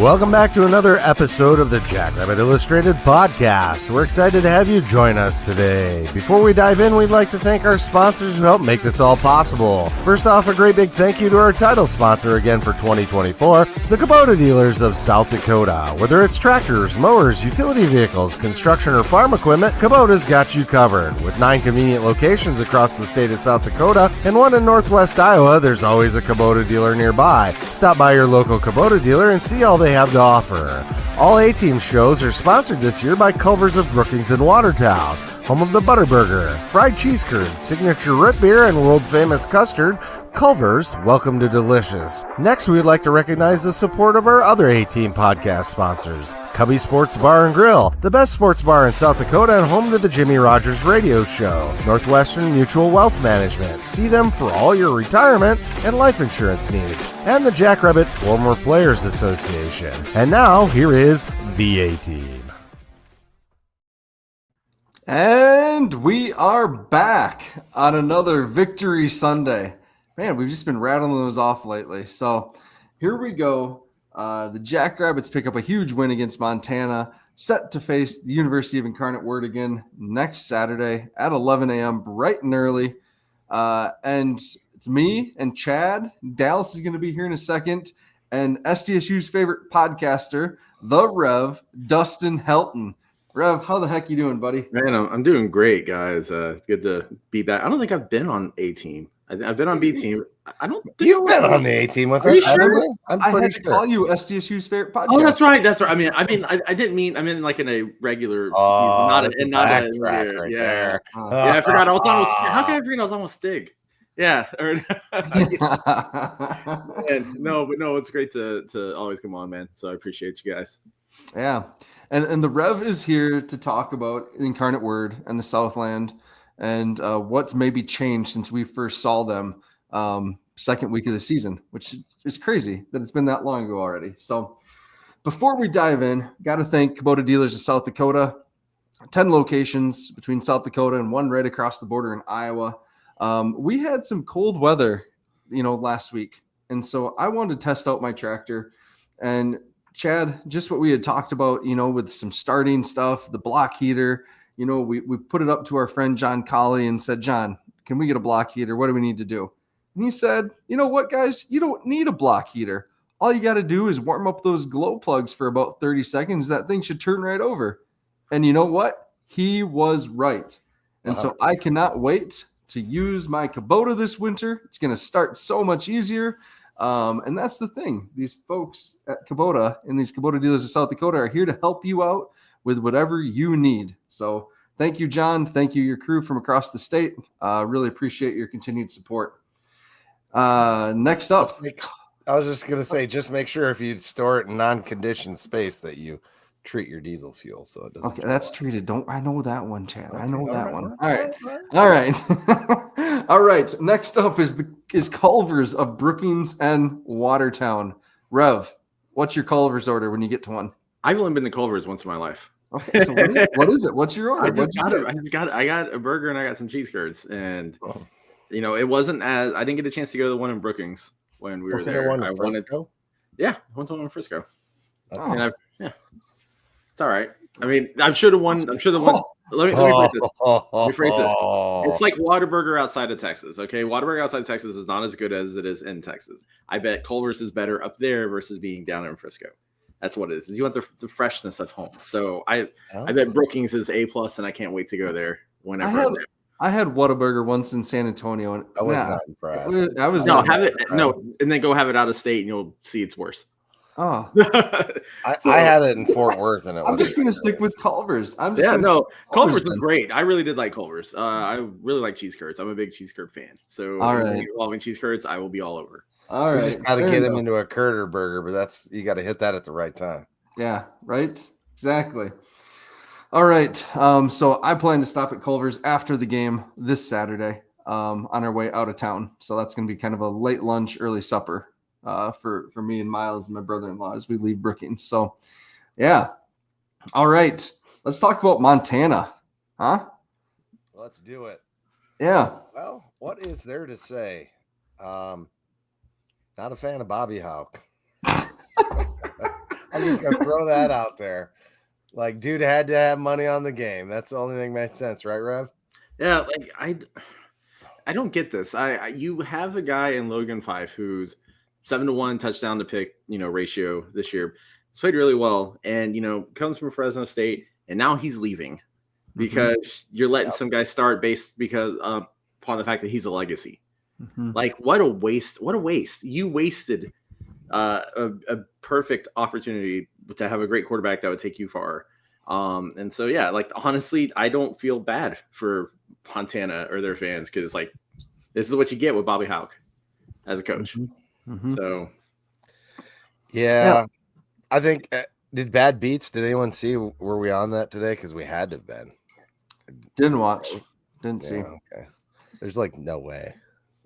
Welcome back to another episode of the Jackrabbit Illustrated Podcast. We're excited to have you join us today. Before we dive in, we'd like to thank our sponsors who help make this all possible. First off, a great big thank you to our title sponsor again for 2024, the Kubota dealers of South Dakota. Whether it's tractors, mowers, utility vehicles, construction, or farm equipment, Kubota's got you covered. With 9 convenient locations across the state of South Dakota and 1 in northwest Iowa, there's always a Kubota dealer nearby. Stop by your local Kubota dealer and see all they have to offer. All A-Team shows are sponsored this year by Culver's of Brookings and Watertown, home of the Butterburger, fried cheese curds, signature root beer, and world-famous custard. Culver's, welcome to Delicious. Next, we would like to recognize the support of our other A-Team podcast sponsors. Cubby Sports Bar and Grill, the best sports bar in South Dakota and home to the Jimmy Rogers Radio Show. Northwestern Mutual Wealth Management, see them for all your retirement and life insurance needs. And the Jackrabbit Former Players Association. And now, here is the A-Team. And we are back on another Victory Sunday. Man, we've just been rattling those off lately. So here we go. The Jackrabbits pick up a huge win against Montana, set to face the University of Incarnate Word again next Saturday at 11 a.m. bright and early. And it's me and Chad. Dallas is going to be here in a second. And SDSU's favorite podcaster, the Rev, Dustin Helton. Rev, how the heck you doing, buddy? Man, I'm doing great, guys. Good to be back. I don't think I've been on A-Team. I've been on B-Team. I don't think You've been on the A-Team with us. Are you sure? I'm I pretty had to sure. call you SDSU's favorite podcast. Oh, that's right. That's right. I didn't mean. I mean, like in a regular season, not a backtrack right yeah. there. Yeah, I forgot. I was almost. How can I forget? I was almost Stig. Yeah. No, it's great to always come on, man. So I appreciate you guys. Yeah. And the Rev is here to talk about the Incarnate Word and the Southland and what's maybe changed since we first saw them second week of the season, which is crazy that it's been that long ago already. So before we dive in, got to thank Kubota Dealers of South Dakota, 10 locations between South Dakota and 1 right across the border in Iowa. We had some cold weather, last week. And so I wanted to test out my tractor. And Chad, just what we had talked about, with some starting stuff, the block heater, we put it up to our friend John Colley and said, John, can we get a block heater? What do we need to do? And he said, you know what, guys, you don't need a block heater. All you got to do is warm up those glow plugs for about 30 seconds. That thing should turn right over. And you know what? He was right. And so I cannot wait to use my Kubota this winter. It's going to start so much easier. And that's the thing. These folks at Kubota and these Kubota dealers of South Dakota are here to help you out with whatever you need. So thank you, John. Thank you, your crew from across the state. Really appreciate your continued support. Next up. I was just going to say, just make sure if you store it in non-conditioned space that you treat your diesel fuel so it doesn't. Okay, that's treated. I know that one, Chad. Okay, I know that one. All All right. All right. Next up is Culver's of Brookings and Watertown. Rev, what's your Culver's order when you get to one? I've only been to Culver's once in my life. Okay, so what is it? What's your order? I got a burger and I got some cheese curds, and it wasn't as I didn't get a chance to go to the one in Brookings when we were there. I wanted to go. Yeah, I went to one in Frisco. Oh. And it's all right. I mean, I'm sure the one. Let me phrase this. It's like Whataburger outside of Texas. Okay, Whataburger outside of Texas is not as good as it is in Texas. I bet Culver's is better up there versus being down in Frisco. That's what it is. You want the freshness of home. So I bet Brookings is A+, and I can't wait to go there whenever I'm there. I had Whataburger once in San Antonio, and I was not impressed. And then go have it out of state, and you'll see it's worse. Oh, I had it in Fort Worth, and I'm just going to stick with Culver's. Culver's was great. I really did like Culver's. I really like cheese curds. I'm a big cheese curd fan. So all right, involving cheese curds, I will be all over. All right, you just got to get him into a curder burger, but you got to hit that at the right time. Yeah, right. Exactly. All right. So I plan to stop at Culver's after the game this Saturday on our way out of town. So that's going to be kind of a late lunch, early supper for me and Miles and my brother-in-law as we leave Brookings. So, yeah. All right. Let's talk about Montana. Huh? Let's do it. Yeah. Well, what is there to say? Not a fan of Bobby Houck. I'm just gonna throw that out there. Like, dude had to have money on the game. That's the only thing that makes sense, right, Rev? Yeah, like I don't get this. You have a guy in Logan Fife who's 7-1 touchdown to pick, ratio this year. He's played really well, and comes from Fresno State, and now he's leaving because you're letting some guy start based because upon the fact that he's a legacy. Like, what a waste! What a waste! You wasted a perfect opportunity to have a great quarterback that would take you far. And so, yeah, like, honestly, I don't feel bad for Montana or their fans because, like, this is what you get with Bobby Hauck as a coach. So, yeah. I think did Bad Beats? Did anyone see? Were we on that today? Because we had to have been. Didn't watch. Didn't see. Okay. There's like no way.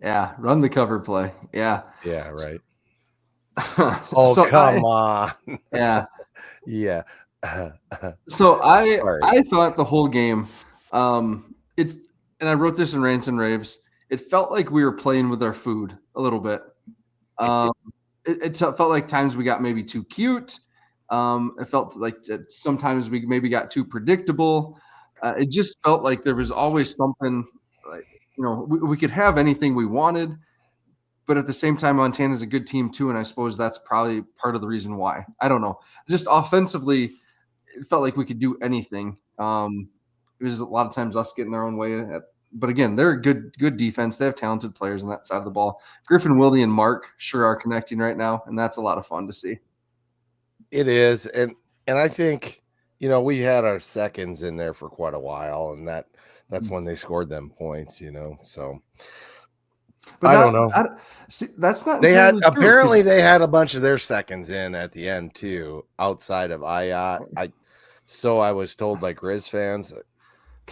Yeah, run the cover play. Yeah. Yeah. Right. Oh, so come on. Yeah. Yeah. So I thought the whole game, and I wrote this in Rants and Raves. It felt like we were playing with our food a little bit. It felt like times we got maybe too cute. It felt like sometimes we maybe got too predictable. It just felt like there was always something like, we could have anything we wanted, but at the same time, Montana's a good team too. And I suppose that's probably part of the reason why. I don't know. Just offensively, it felt like we could do anything. It was a lot of times us getting our own way. But again, they're a good defense. They have talented players on that side of the ball. Griffin, Willie, and Mark sure are connecting right now, and that's a lot of fun to see. It is, and I think we had our seconds in there for quite a while, and that's when they scored them points. So, but I don't know. See, that's not. They had apparently they had a bunch of their seconds in at the end too, outside of Ayat. So I was told by Grizz fans.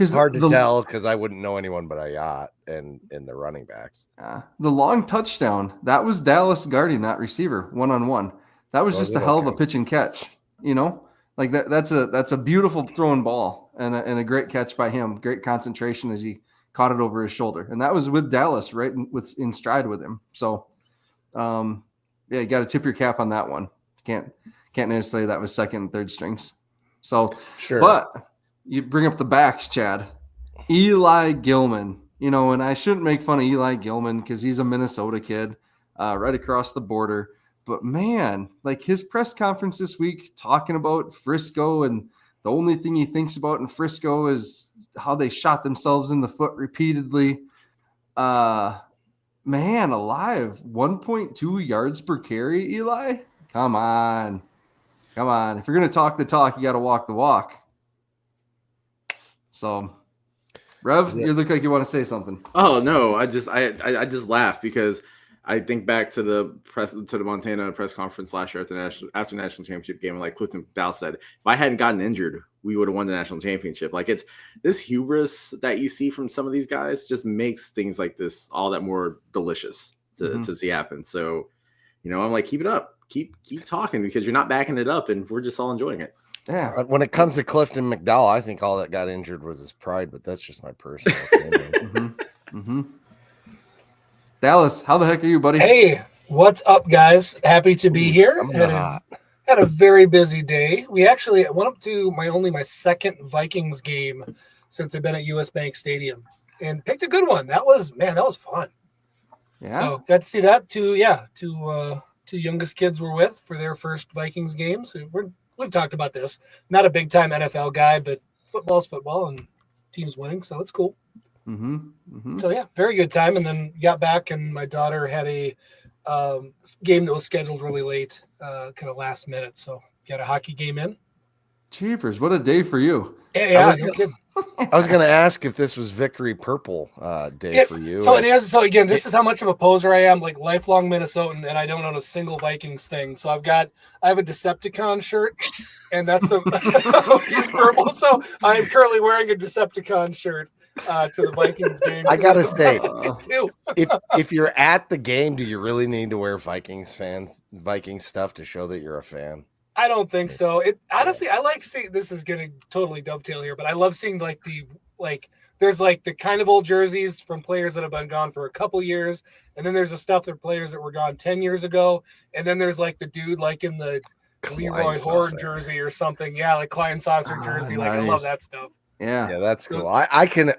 It's hard to tell because I wouldn't know anyone but Ayat and the running backs. The long touchdown, that was Dallas guarding that receiver one-on-one. That was just a hell of a pitch and catch. Like that's a beautiful throwing ball and a great catch by him. Great concentration as he caught it over his shoulder. And that was with Dallas right in stride with him. So, you got to tip your cap on that one. Can't necessarily say that was second and third strings. So, sure. But you bring up the backs, Chad. Eli Gilman, and I shouldn't make fun of Eli Gilman because he's a Minnesota kid right across the border. But, man, like his press conference this week talking about Frisco, and the only thing he thinks about in Frisco is how they shot themselves in the foot repeatedly. Man, alive, 1.2 yards per carry, Eli? Come on. If you're going to talk the talk, you got to walk the walk. So, Rev, you look like you want to say something. Oh no, I just laugh because I think back to the Montana press conference last year after national championship game, and like Clifton Dow said, if I hadn't gotten injured, we would have won the national championship. Like, it's this hubris that you see from some of these guys just makes things like this all that more delicious to see happen. So, I'm like, keep it up, keep talking because you're not backing it up, and we're just all enjoying it. Yeah. When it comes to Clifton McDowell, I think all that got injured was his pride, but that's just my personal opinion. Dallas, how the heck are you, buddy? Hey, what's up, guys? Happy to be here. Had a very busy day. We actually went up to my second Vikings game since I've been at US Bank Stadium and picked a good one. That was fun. Yeah. So got to see that. Two youngest kids were with for their first Vikings game. So we've talked about this. Not a big time NFL guy, but football's football and teams winning, so it's cool. So yeah, very good time. And then got back, and my daughter had a game that was scheduled really late, kind of last minute. So got a hockey game in. Jeepers, what a day for you! Yeah, I was going to ask if this was Victory Purple day for you. So it is. So again, this is how much of a poser I am, like lifelong Minnesotan, and I don't own a single Vikings thing. So I have a Decepticon shirt, and that's the which is purple. So I am currently wearing a Decepticon shirt to the Vikings game. I gotta say, if you're at the game, do you really need to wear Vikings stuff to show that you're a fan? I don't think so. Honestly, I like seeing, this is going to totally dovetail here, but I love seeing there's like the kind of old jerseys from players that have been gone for a couple years. And then there's the stuff that players that were gone 10 years ago. And then there's like the dude like in the Leroy Horde jersey or something. Yeah, like Klein Saucer jersey. Like I love that stuff. Yeah, that's cool. I can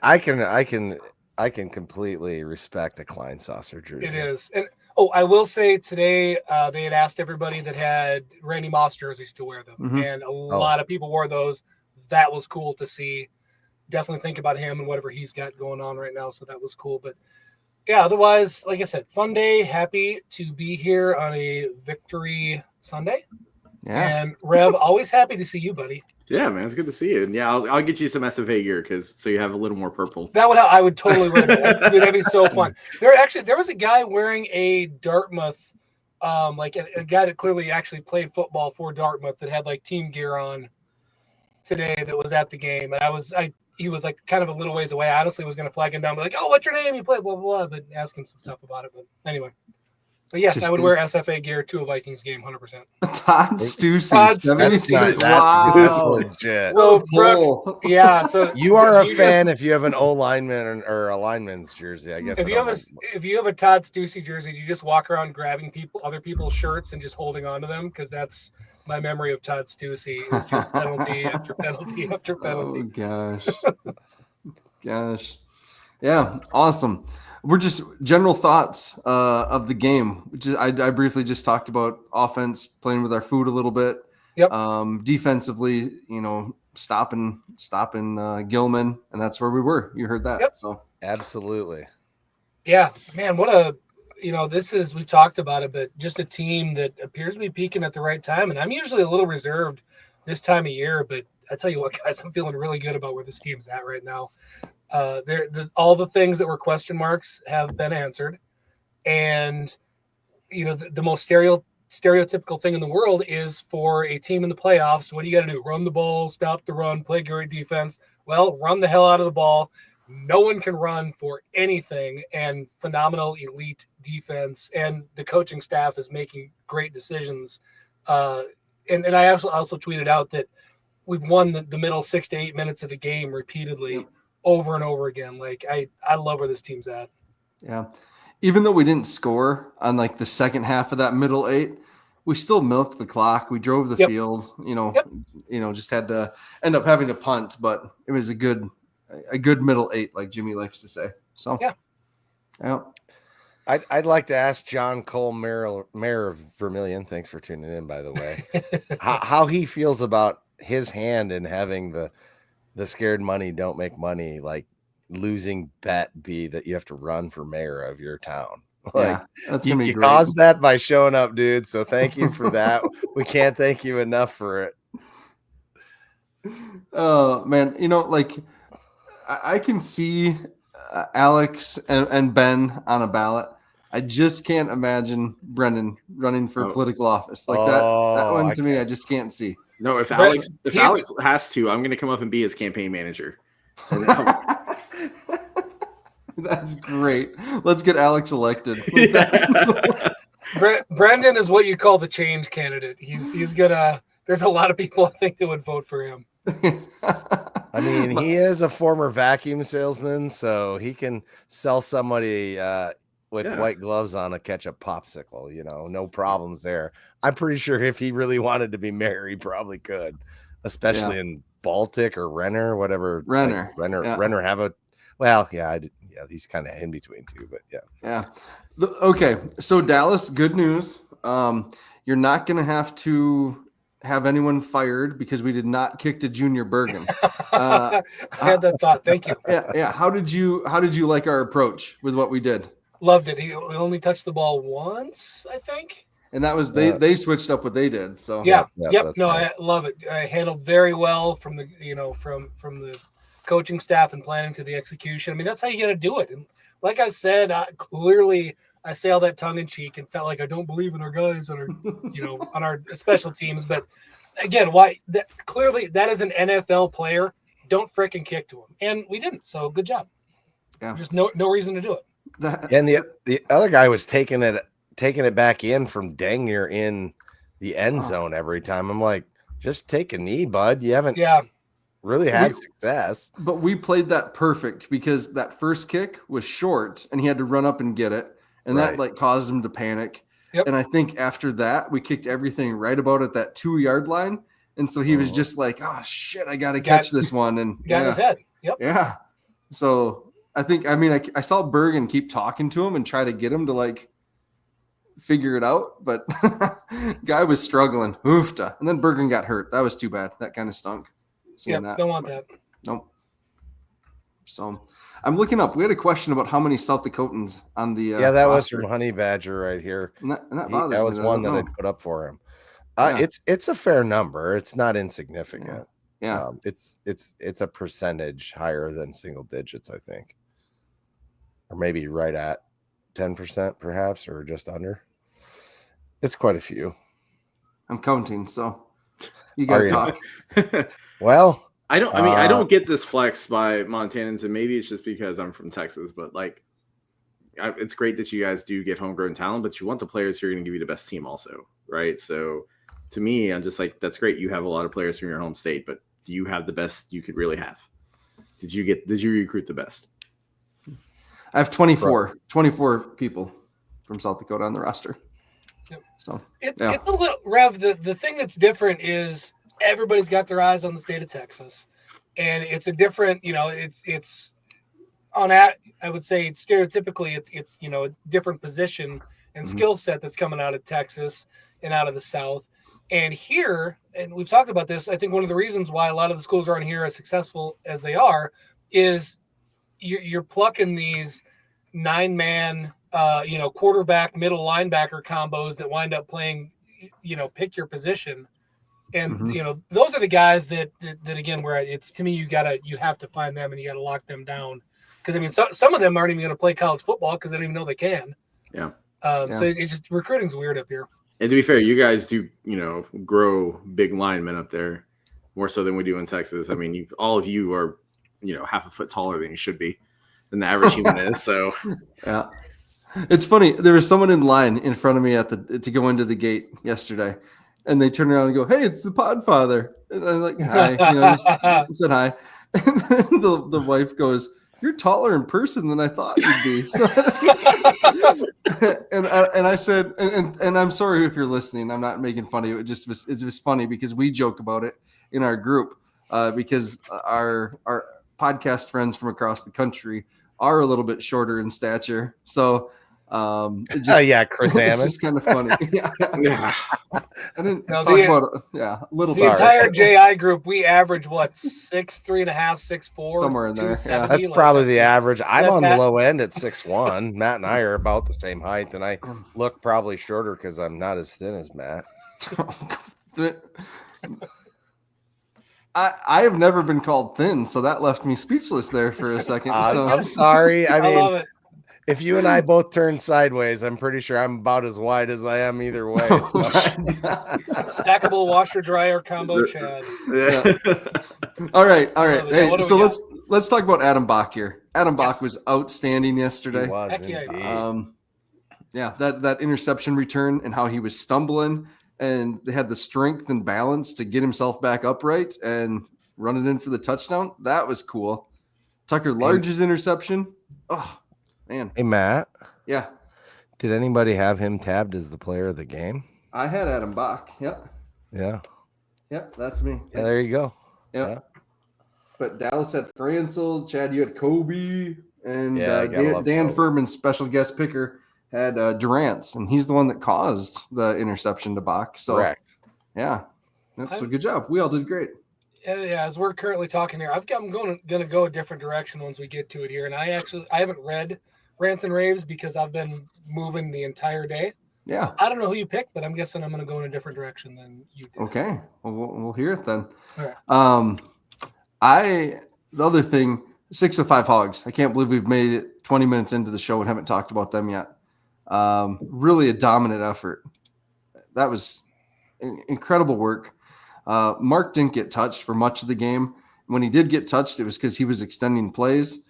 completely respect a Klein Saucer jersey. It is. And I will say today they had asked everybody that had Randy Moss jerseys to wear them, and a lot of people wore those. That was cool to see. Definitely think about him and whatever he's got going on right now. So that was cool. But yeah, otherwise, like I said, fun day. Happy to be here on a Victory Sunday. Yeah. And Rev, always happy to see you, buddy. Yeah, man, it's good to see you. And yeah, I'll get you some SFA gear so you have a little more purple. I would totally wear that. That'd be so fun. There was a guy wearing a Dartmouth, like a guy that clearly actually played football for Dartmouth that had like team gear on today that was at the game, and he was like kind of a little ways away. I honestly was going to flag him down, but like, oh, what's your name? You play blah blah blah, but ask him some stuff about it. But anyway. But yes, I would wear SFA gear to a Vikings game, 100%. Todd Stussy, 76. That's legit. So Brooks, yeah. So you are a fan if you have an O lineman or a lineman's jersey, I guess. If you have a Todd Stussy jersey, you just walk around grabbing other people's shirts and just holding on to them, because that's my memory of Todd Stussy. Is just penalty after penalty after penalty. Oh gosh, yeah, awesome. We're just general thoughts of the game, which is, I briefly just talked about offense, playing with our food a little bit. Yep. Defensively, stopping Gilman, and that's where we were. You heard that. Yep. So absolutely. Yeah, man, we've talked about it, but just a team that appears to be peaking at the right time. And I'm usually a little reserved this time of year, but I tell you what, guys, I'm feeling really good about where this team's at right now. All the things that were question marks have been answered, and the most stereotypical thing in the world is for a team in the playoffs. What do you got to do? Run the ball, stop the run, play great defense. Well, run the hell out of the ball. No one can run for anything, and phenomenal elite defense, and the coaching staff is making great decisions. And I also tweeted out that we've won the middle 6 to 8 minutes of the game repeatedly. Yep. Over and over again. Like I love where this team's at. Yeah. Even though we didn't score on like the second half of that middle 8, we still milked the clock. We drove the field, just had to end up having to punt, but it was a good middle 8, like Jimmy likes to say. So yeah. I'd like to ask John Cole, Mayor of Vermilion, thanks for tuning in, by the way, how he feels about his hand in having the scared money don't make money, like losing bet be that you have to run for mayor of your town. Like, that's gonna be you great. Caused that by showing up, dude. So thank you for that. We can't thank you enough for it. Oh man, I can see Alex and Ben on a ballot. I just can't imagine Brendan running for political office like that. That one to me, I just can't see. No, if Alex has to, I'm going to come up and be his campaign manager. That's great. Let's get Alex elected. Brendan is what you call the change candidate. He's gonna. There's a lot of people I think that would vote for him. I mean, he is a former vacuum salesman, so he can sell somebody with white gloves on a ketchup popsicle, no problems there. I'm pretty sure if he really wanted to be mayor, he probably could, especially in Baltic or Renner, whatever. Renner have a, he's kind of in between too, but yeah. Okay. So Dallas, good news. You're not going to have anyone fired because we did not kick to Junior Bergen. I had that thought. Thank you. Yeah. How did you like our approach with what we did? Loved it. He only touched the ball once, I think. And that was they switched up what they did. So yep. No, I love it. I handled very well from the from the coaching staff and planning to the execution. I mean, that's how you got to do it. And like I said, clearly I say all that tongue in cheek. It's not like I don't believe in our guys on our on our special teams. But again, clearly that is an NFL player. Don't fricking kick to him, and we didn't. So good job. Yeah, just no reason to do it. And the other guy was taking it back in from dang near in the end zone every time. I'm like, just take a knee, bud. You haven't really had success. But we played that perfect because that first kick was short and he had to run up and get it. And that caused him to panic. Yep. And I think after that, we kicked everything right about at that 2-yard line. And so he was just like, oh, shit, I got to catch this one. And got in his head. Yep. Yeah. So I saw Bergen keep talking to him and try to get him to like figure it out, but guy was struggling. Oofta. And then Bergen got hurt. That was too bad. That kind of stunk. Yep, don't want that. Nope. So I'm looking up. We had a question about how many South Dakotans on the that roster. was from Honey Badger right here. That was one that I'd put up for him. It's a fair number. It's not insignificant. Yeah. It's a percentage higher than single digits, I think, or maybe right at 10% perhaps, or just under. It's quite a few. I'm counting, so you got to talk. Well, I don't get this flex by Montanans, and maybe it's just because I'm from Texas, but like, it's great that you guys do get homegrown talent, but you want the players who are going to give you the best team also, right? So to me, I'm just like, that's great. You have a lot of players from your home state, but do you have the best you could really have? Did you recruit the best? I have 24 people from South Dakota on the roster. Yep. So it's a little, Rev, the thing that's different is everybody's got their eyes on the state of Texas, and it's a different, it's on that. I would say stereotypically it's a different position and skill set that's coming out of Texas and out of the South. And here, and we've talked about this, I think one of the reasons why a lot of the schools aren't here as successful as they are is you're plucking these 9-man, quarterback, middle linebacker combos that wind up playing, pick your position. And, those are the guys that again, where it's, to me, you have to find them and you got to lock them down. Because, some of them aren't even going to play college football because they don't even know they can. Yeah. So it's just, recruiting's weird up here. And to be fair, you guys do, grow big linemen up there more so than we do in Texas. All of you are, half a foot taller than you should be, than the average human is. So, yeah, it's funny. There was someone in line in front of me to go into the gate yesterday, and they turn around and go, "Hey, it's the Podfather." And I'm like, "Hi," just said hi. And then the wife goes, "You're taller in person than I thought you'd be." So, and I said, and I'm sorry if you're listening. I'm not making fun of you. It's just funny because we joke about it in our group because our podcast friends from across the country are a little bit shorter in stature. So, Chris Ammon. It's just kind of funny. Yeah. I didn't talk about it. Yeah, little. The entire JI group, we average 6'3.5", 6'4", somewhere in there. Yeah. That's probably the average. I'm on the low end at 6'1". Matt and I are about the same height, and I look probably shorter because I'm not as thin as Matt. I have never been called thin, so that left me speechless there for a second. I'm sorry. I love it. If you and I both turn sideways, I'm pretty sure I'm about as wide as I am either way. So. Stackable washer dryer combo Chad. Yeah. All right. Hey, so let's talk about Adam Bach here. Adam Bach was outstanding yesterday. He was indeed. That interception return and how he was stumbling, and they had the strength and balance to get himself back upright and run it in for the touchdown. That was cool. Tucker Large's interception. Oh, man. Hey, Matt. Yeah. Did anybody have him tabbed as the player of the game? I had Adam Bach. Yep. Yeah. Yep, that's me. Yeah, there you go. Yep. Yeah. But Dallas had Francel, Chad, you had Kobe, and Dan Furman's special guest picker had Durant's, and he's the one that caused the interception to Bach. So, correct. Yeah. So good job. We all did great. Yeah, as we're currently talking here, I'm going to go a different direction once we get to it here. And I haven't read Rants and Raves because I've been moving the entire day. Yeah. So I don't know who you picked, but I'm guessing I'm going to go in a different direction than you did. Okay. Well, we'll hear it then. All right. The other thing, 6 of 5 Hogs. I can't believe we've made it 20 minutes into the show and haven't talked about them yet. Really a dominant effort. That was incredible work. Mark didn't get touched for much of the game. When he did get touched, it was because he was extending plays.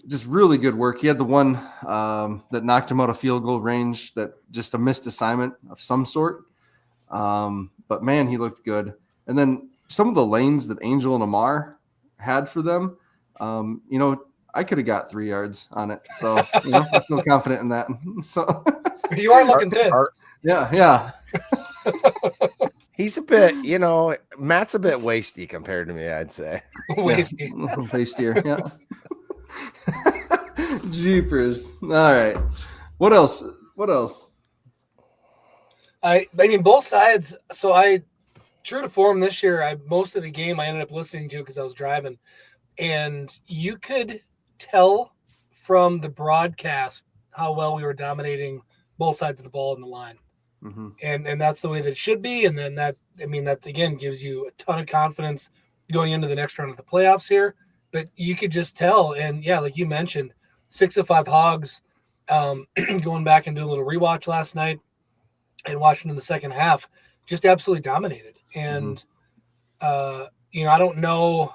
Just really good work. He had the one that knocked him out of field goal range, that just a missed assignment of some sort. But man, he looked good. And then some of the lanes that Angel and Amar had for them, I could have got 3 yards on it. So I feel confident in that. So You are looking thin. Yeah. He's a bit, Matt's a bit wasty compared to me, I'd say. Wasty. Wastier, yeah. Jeepers. All right. What else? I mean, both sides. So true to form this year, most of the game I ended up listening to because I was driving. And you could tell from the broadcast how well we were dominating both sides of the ball in the line. Mm-hmm. And that's the way that it should be. And then that again gives you a ton of confidence going into the next round of the playoffs here. But you could just tell. And yeah, like you mentioned, 6 of 5 Hogs, going back and doing a little rewatch last night and watching in the second half, just absolutely dominated. And, I don't know.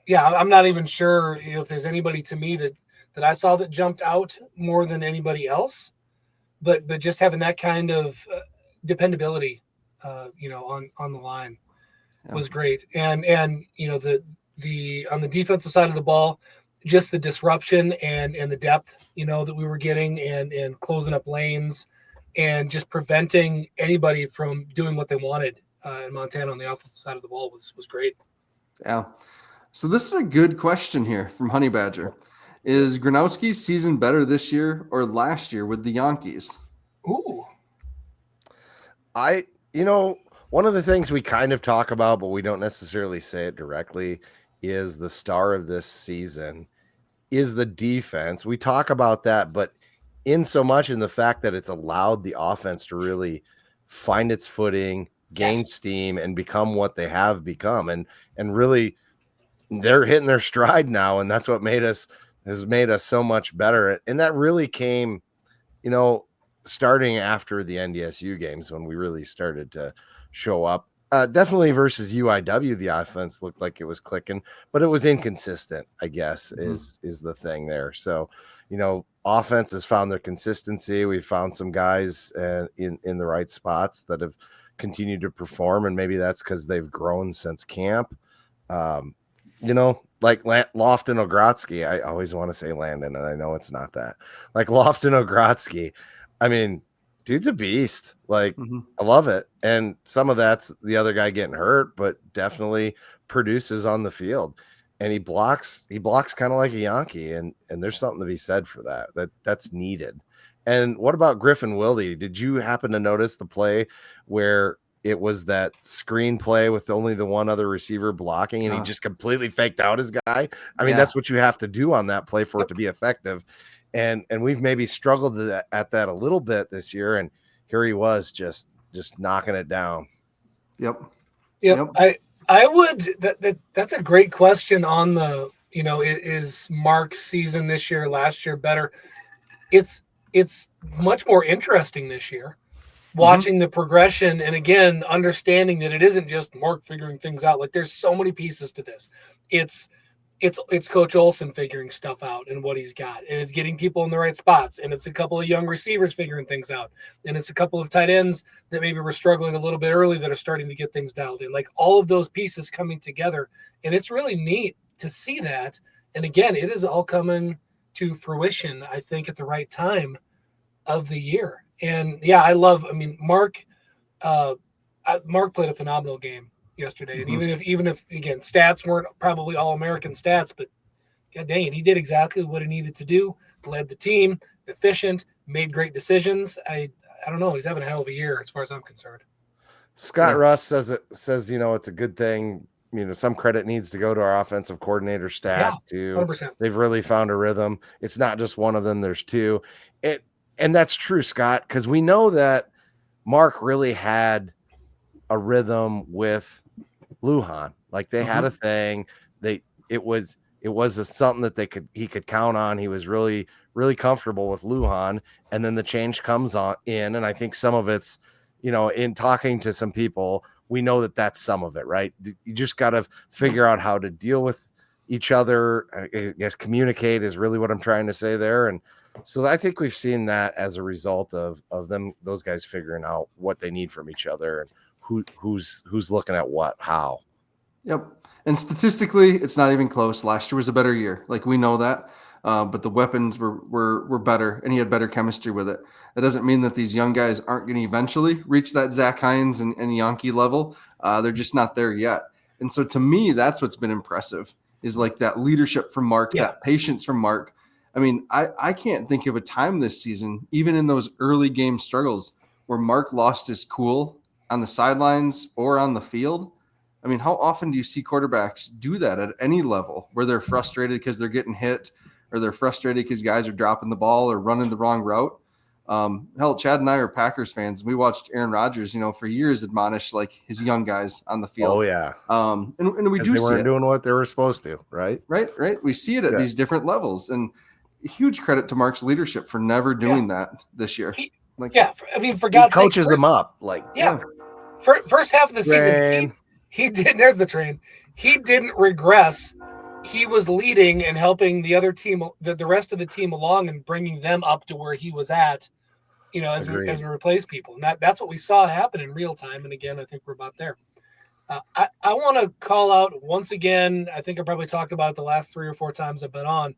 Yeah, I'm not even sure if there's anybody to me that I saw that jumped out more than anybody else. But just having that kind of dependability, on the line was great. And the on the defensive side of the ball, just the disruption and the depth, that we were getting and closing up lanes and just preventing anybody from doing what they wanted in Montana on the offensive side of the ball was great. Yeah. So this is a good question here from Honey Badger. Is Gronowski's season better this year or last year with the Yankees? Ooh. One of the things we kind of talk about, but we don't necessarily say it directly, is the star of this season is the defense. We talk about that, but in so much in the fact that it's allowed the offense to really find its footing, gain steam, and become what they have become. And really they're hitting their stride now. And that's what has made us so much better. And that really came, starting after the NDSU games when we really started to show up. Definitely versus UIW, the offense looked like it was clicking, but it was inconsistent, I guess, is the thing there. So, offense has found their consistency. We've found some guys in the right spots that have continued to perform, and maybe that's because they've grown since camp. Like Lofton Ogrotsky. I always want to say Landon, and I know it's not that. Like Lofton Ogrotsky. I mean, dude's a beast. Like, I love it. And some of that's the other guy getting hurt, but definitely produces on the field. And he blocks kind of like a Yankee. And there's something to be said for that's needed. And what about Griffin Wilde? Did you happen to notice the play where it was that screen play with only the one other receiver blocking and he just completely faked out his guy? I mean, that's what you have to do on that play for it to be effective. And we've maybe struggled at that a little bit this year. And here he was just knocking it down. Yep. I would, that's a great question on the, is Mark's season this year, last year better? It's much more interesting this year. Watching the progression and again understanding that it isn't just Mark figuring things out. Like there's so many pieces to this. It's Coach Olson figuring stuff out and what he's got, and it's getting people in the right spots, and it's a couple of young receivers figuring things out, and it's a couple of tight ends that maybe were struggling a little bit early that are starting to get things dialed in. Like all of those pieces coming together, and it's really neat to see that. And again, it is all coming to fruition, I think, at the right time of the year. And yeah, Mark played a phenomenal game yesterday. And even if again, stats weren't probably all American stats, but god dang it, he did exactly what he needed to do, led the team, efficient, made great decisions. I don't know, he's having a hell of a year as far as I'm concerned. Scott Russ says it's a good thing. Some credit needs to go to our offensive coordinator staff too. 100%. They've really found a rhythm. It's not just one of them, there's two. And that's true, Scott, because we know that Mark really had a rhythm with Lujan. Like they had a thing. It was something that he could count on. He was really, really comfortable with Lujan. And then the change comes in. And I think some of it's, in talking to some people, we know that that's some of it, right? You just got to figure out how to deal with each other. I guess communicate is really what I'm trying to say there. And so I think we've seen that as a result of those guys figuring out what they need from each other and who's looking at what, how. Yep. And statistically, it's not even close. Last year was a better year. Like we know that. but the weapons were better, and he had better chemistry with it. That doesn't mean that these young guys aren't going to eventually reach that Zach Hines and Yankee level. They're just not there yet. And so to me, that's what's been impressive, is like that leadership from Mark, that patience from Mark. I mean, I can't think of a time this season, even in those early game struggles, where Mark lost his cool on the sidelines or on the field. I mean, how often do you see quarterbacks do that at any level, where they're frustrated because they're getting hit, or they're frustrated because guys are dropping the ball or running the wrong route? Hell, Chad and I are Packers fans. We watched Aaron Rodgers, for years admonish like his young guys on the field. Oh yeah. And we do they see weren't it. doing what they were supposed to, right? Right. We see it at these different levels, and huge credit to Mark's leadership for never doing that this year. For God's sake, coaches them up. Like, first half of the season, he didn't. There's the train. He didn't regress. He was leading and helping the other team, the rest of the team along, and bringing them up to where he was at. As we replace people, and that's what we saw happen in real time. And again, I think we're about there. I want to call out once again. I think I probably talked about it the last 3 or 4 times I've been on,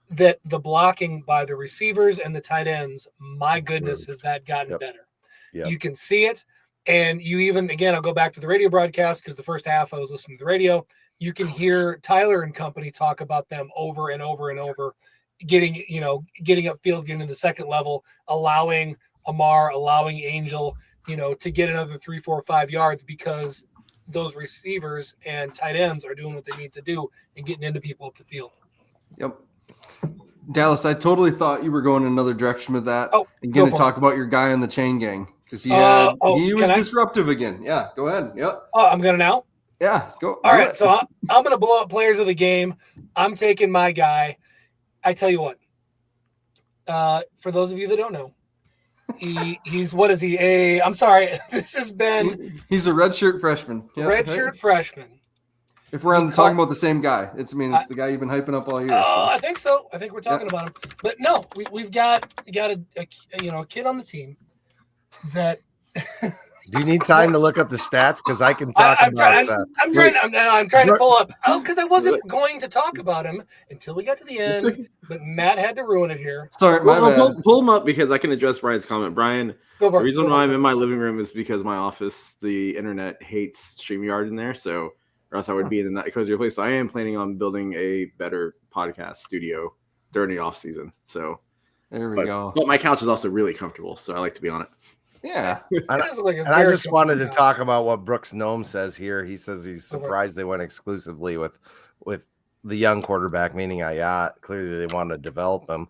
that the blocking by the receivers and the tight ends, my goodness, has that gotten better. Yep. You can see it. And you even, again, I'll go back to the radio broadcast, because the first half I was listening to the radio. You can hear Tyler and company talk about them over and over and over, getting upfield, getting to the second level, allowing Amar, allowing Angel, to get another 3, 4, 5 yards, because those receivers and tight ends are doing what they need to do and getting into people up the field. Yep. Dallas, I totally thought you were going another direction with that, and going to talk about your guy on the chain gang, because he was disruptive again. Yeah, go ahead. Yep. I'm going to now? Yeah, go. All right, so I'm going to blow up players of the game. I'm taking my guy. I tell you what, for those of you that don't know, he's what is he? I'm sorry, this has been. He's a redshirt freshman. Yeah, redshirt freshman. If we're talking about the same guy, it's the guy you've been hyping up all year. I think so. I think we're talking about him. But no, we've got a kid on the team that. Do you need time to look up the stats? Because I can talk about that. I'm trying to pull up. Because I wasn't going to talk about him until we got to the end. But Matt had to ruin it here. Sorry, pull him up, because I can address Brian's comment. Brian, the reason why I'm in my living room is because my office, the internet hates StreamYard in there. So, or else I would be in that cozy place. But I am planning on building a better podcast studio during the off season. So there we go. But my couch is also really comfortable, so I like to be on it. Yeah. I just wanted to talk about what Brooks Nome says here. He says he's surprised they went exclusively with the young quarterback, meaning Ayat. Clearly they want to develop him.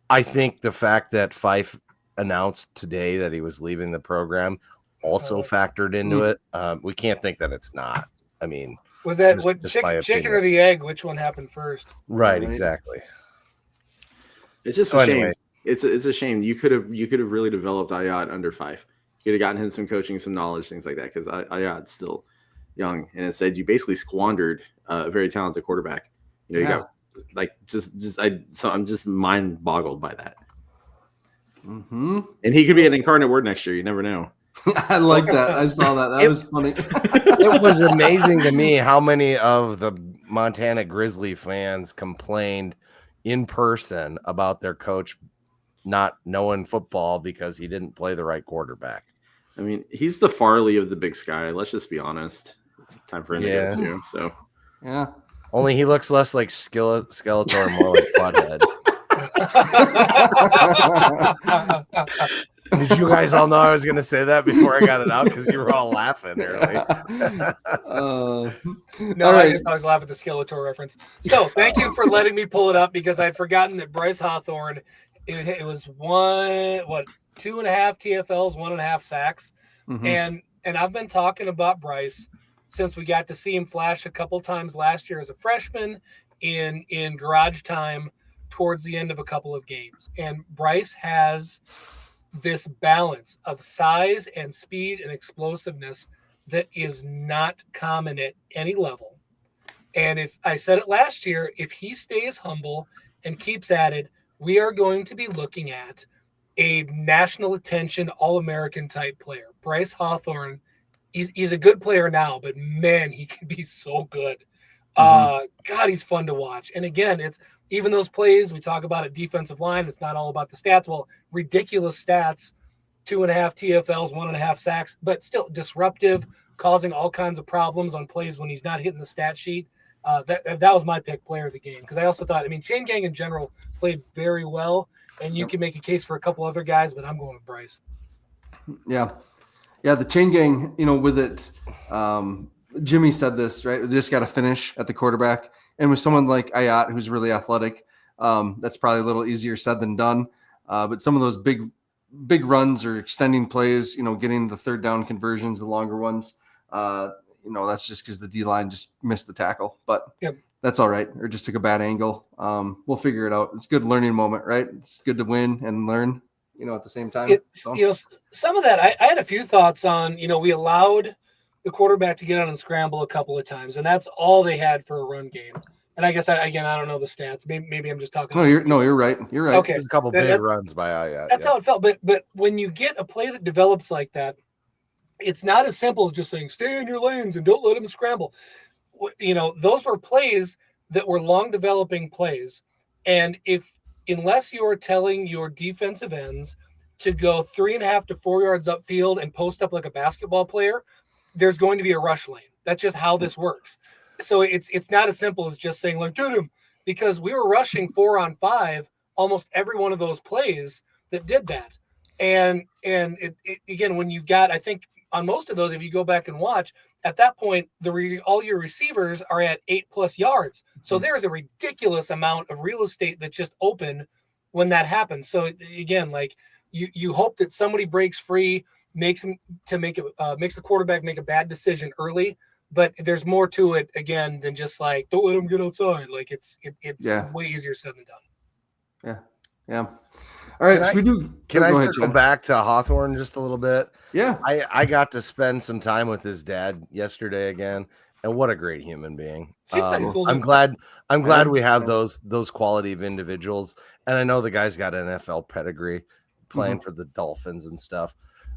I think the fact that Fife announced today that he was leaving the program also factored into it. We can't think that it's not. I mean, was that what chicken or the egg? Which one happened first? Right, exactly. It's just a shame. It's a shame. You could have really developed Ayat under 5. You could have gotten him some coaching, some knowledge, things like that, because Ayat's still young. And instead, you basically squandered a very talented quarterback. You got so I'm just mind boggled by that. Mm-hmm. And he could be an incarnate word next year. You never know. I like that. I saw that. That was funny. It was amazing to me how many of the Montana Grizzly fans complained in person about their coach not knowing football because he didn't play the right quarterback. I mean, he's the Farley of the Big Sky. Let's just be honest. It's time for him to go too. So, yeah. Only he looks less like Skeletor, more like Butthead. Did you guys all know I was going to say that before I got it out? Because you were all laughing early. I just always laugh at the Skeletor reference. So thank you for letting me pull it up, because I'd forgotten that Bryce Hawthorne, it was 2.5 TFLs, 1.5 sacks. Mm-hmm. And I've been talking about Bryce since we got to see him flash a couple times last year as a freshman in garage time towards the end of a couple of games. And Bryce has this balance of size and speed and explosiveness that is not common at any level. And if I said it last year, if he stays humble and keeps at it, we are going to be looking at a national attention, All-American type player. Bryce Hawthorne, he's a good player now, but man, he can be so good. God, he's fun to watch. And again, it's even those plays we talk about at defensive line. It's not all about the stats. Well, ridiculous stats, 2.5 TFLs, 1.5 sacks, but still disruptive, causing all kinds of problems on plays when he's not hitting the stat sheet. That was my pick player of the game, because I also thought, Chain Gang in general played very well, and you can make a case for a couple other guys, but I'm going with Bryce. Yeah. Yeah, the Chain Gang, with it, Jimmy said this, right? They just got to finish at the quarterback. And with someone like Ayat, who's really athletic, that's probably a little easier said than done. But some of those big runs or extending plays, getting the third down conversions, the longer ones, that's just because the D-line just missed the tackle. But that's all right, or just took a bad angle. We'll figure it out. It's a good learning moment, right? It's good to win and learn, at the same time. Some of that, I had a few thoughts on, we allowed the quarterback to get on and scramble a couple of times, and that's all they had for a run game. And I guess, I don't know the stats. Maybe I'm just talking. No, you're right. You're right. Okay. There's a couple big runs by Ayat. That's how it felt. But when you get a play that develops like that, it's not as simple as just saying, stay in your lanes and don't let him scramble. Those were plays that were long developing plays. And unless you're telling your defensive ends to go 3.5 to 4 yards upfield and post up like a basketball player, there's going to be a rush lane. That's just how this works. So it's not as simple as just saying, get him, because we were rushing 4-on-5 almost every one of those plays that did that. And again, when you've got, I think on most of those, if you go back and watch, at that point, all your receivers are at 8+ yards. So there's a ridiculous amount of real estate that's just open when that happens. So again, you hope that somebody breaks free, makes the quarterback make a bad decision early, but there's more to it again than just don't let him get outside. It's way easier said than done. Yeah. All right. Can I circle back to Hawthorne just a little bit? Yeah. I got to spend some time with his dad yesterday again, and what a great human being. Seems like a cool I'm glad we have those quality of individuals. And I know the guy's got an NFL pedigree playing for the Dolphins and stuff,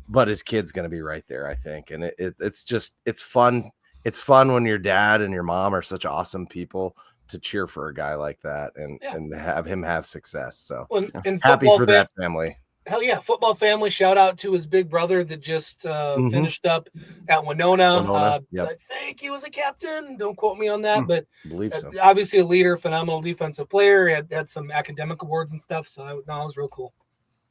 but his kid's going to be right there, I think. And it's fun. It's fun when your dad and your mom are such awesome people to cheer for a guy like that and have him have success. So happy for that family. Hell yeah. Football family. Shout out to his big brother that just finished up at Winona. I think he was a captain. Don't quote me on that, but believe so. Obviously a leader, phenomenal defensive player. Had some academic awards and stuff. So it was real cool.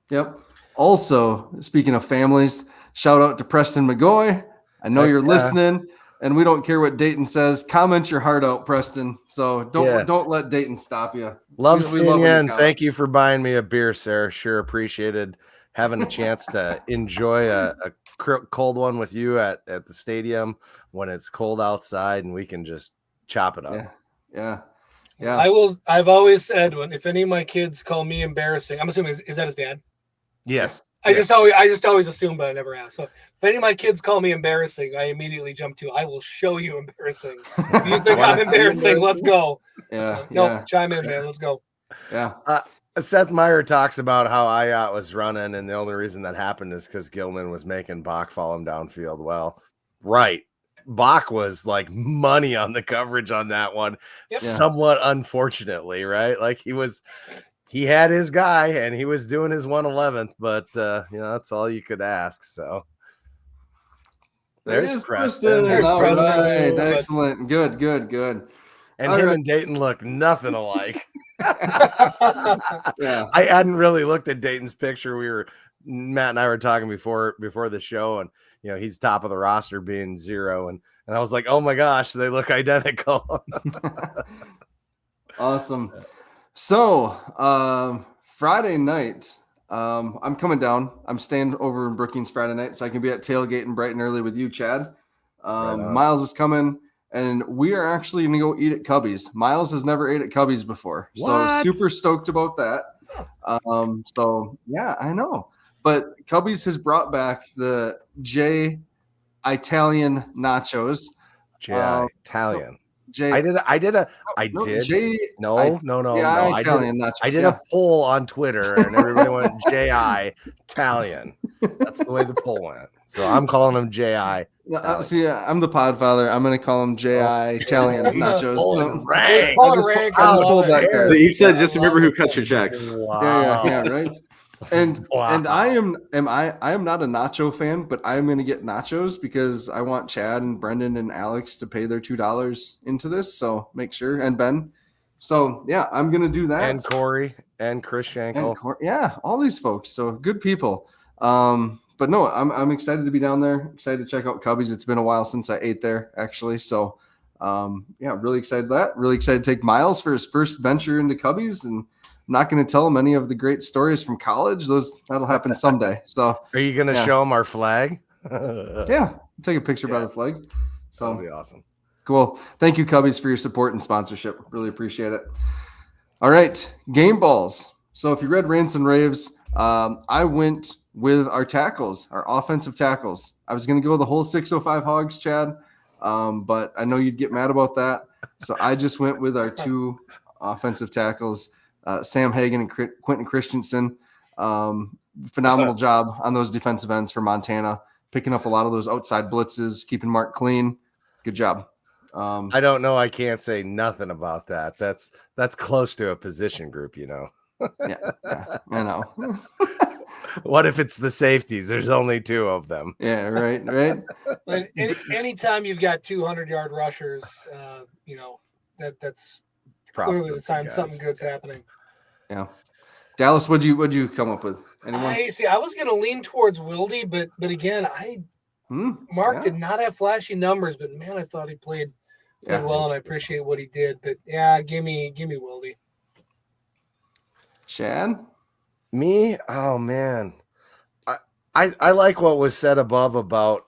Yep. Also, speaking of families, shout out to Preston McGoy. I know you're listening. And we don't care what Dayton says. Comment your heart out, Preston. So don't let Dayton stop you. Love seeing you, and thank you for buying me a beer, Sarah. Sure appreciated having a chance to enjoy a cold one with you at the stadium when it's cold outside and we can just chop it up. Yeah. I've always said, if any of my kids call me embarrassing, I'm assuming is that his dad? Yes. I just always assume, but I never ask. So if any of my kids call me embarrassing, I immediately jump to, I will show you embarrassing. If you think I'm embarrassing, let's go. Chime in, man. Let's go. Yeah. Seth Meyer talks about how Ayat was running, and the only reason that happened is because Gilman was making Bach follow him downfield. Well, right. Bach was like money on the coverage on that one, somewhat unfortunately, right? He had his guy and he was doing his 111th, but that's all you could ask. So there's Preston. All right. Excellent. Good. And him and Dayton look nothing alike. Yeah. I hadn't really looked at Dayton's picture. Matt and I were talking before the show, and he's top of the roster being 0. And I was like, oh my gosh, they look identical. Awesome. So, Friday night, I'm coming down. I'm staying over in Brookings Friday night, so I can be at tailgate in Brighton early with you, Chad. Miles is coming, and we are actually going to go eat at Cubby's. Miles has never ate at Cubby's before, so super stoked about that. I know. But Cubby's has brought back the J Italian nachos. Italian. J. I did. No, did. J. No. Yeah, Italian nachos. I did a poll on Twitter, and everybody went J.I. Italian. That's the way the poll went. So I'm calling them J.I. See, I'm the podfather. I'm going to call them J.I. Italian nachos. Pulling So, rank. I just pulled that So card. he said, just remember who cut your checks. Wow. Yeah, right. And Wow. and I am not a nacho fan, but I'm going to get nachos because I want Chad and Brendan and Alex to pay their $2 into this. So make sure, and Ben. So yeah, I'm going to do that. And Corey and Chris Schenkel. Yeah, all these folks. So good people. But no, I'm excited to be down there. Excited to check out Cubbies. It's been a while since I ate there, actually. So, yeah, really excited that. Really excited to take Miles for his first venture into Cubbies, and I'm not going to tell him any of the great stories from college. That'll happen someday. So, are you going to show him our flag? Yeah, take a picture by the flag. So that'll be awesome. Cool. Thank you, Cubbies, for your support and sponsorship. Really appreciate it. All right, game balls. So if you read Rants and Raves, I went with our tackles, our offensive tackles. I was going to go the whole 605 Hogs, Chad, but I know you'd get mad about that. So I just went with our two offensive tackles, Sam Hagan and Quentin Christensen. Phenomenal job on those defensive ends for Montana, picking up a lot of those outside blitzes, keeping Mark clean. Good job. I don't know. I can't say nothing about that. That's close to a position group, you know. Yeah, I know. What if it's the safeties? There's only two of them. Yeah, right. But anytime you've got 200-yard rushers, you know, that's clearly the sign something good's happening. Yeah. Dallas, what'd you come up with? Anyone? I was going to lean towards Wildy, but again, Mark did not have flashy numbers, but man, I thought he played well, and I appreciate what he did. But yeah, give me Wildy. Chad? Me? Oh man. I like what was said above about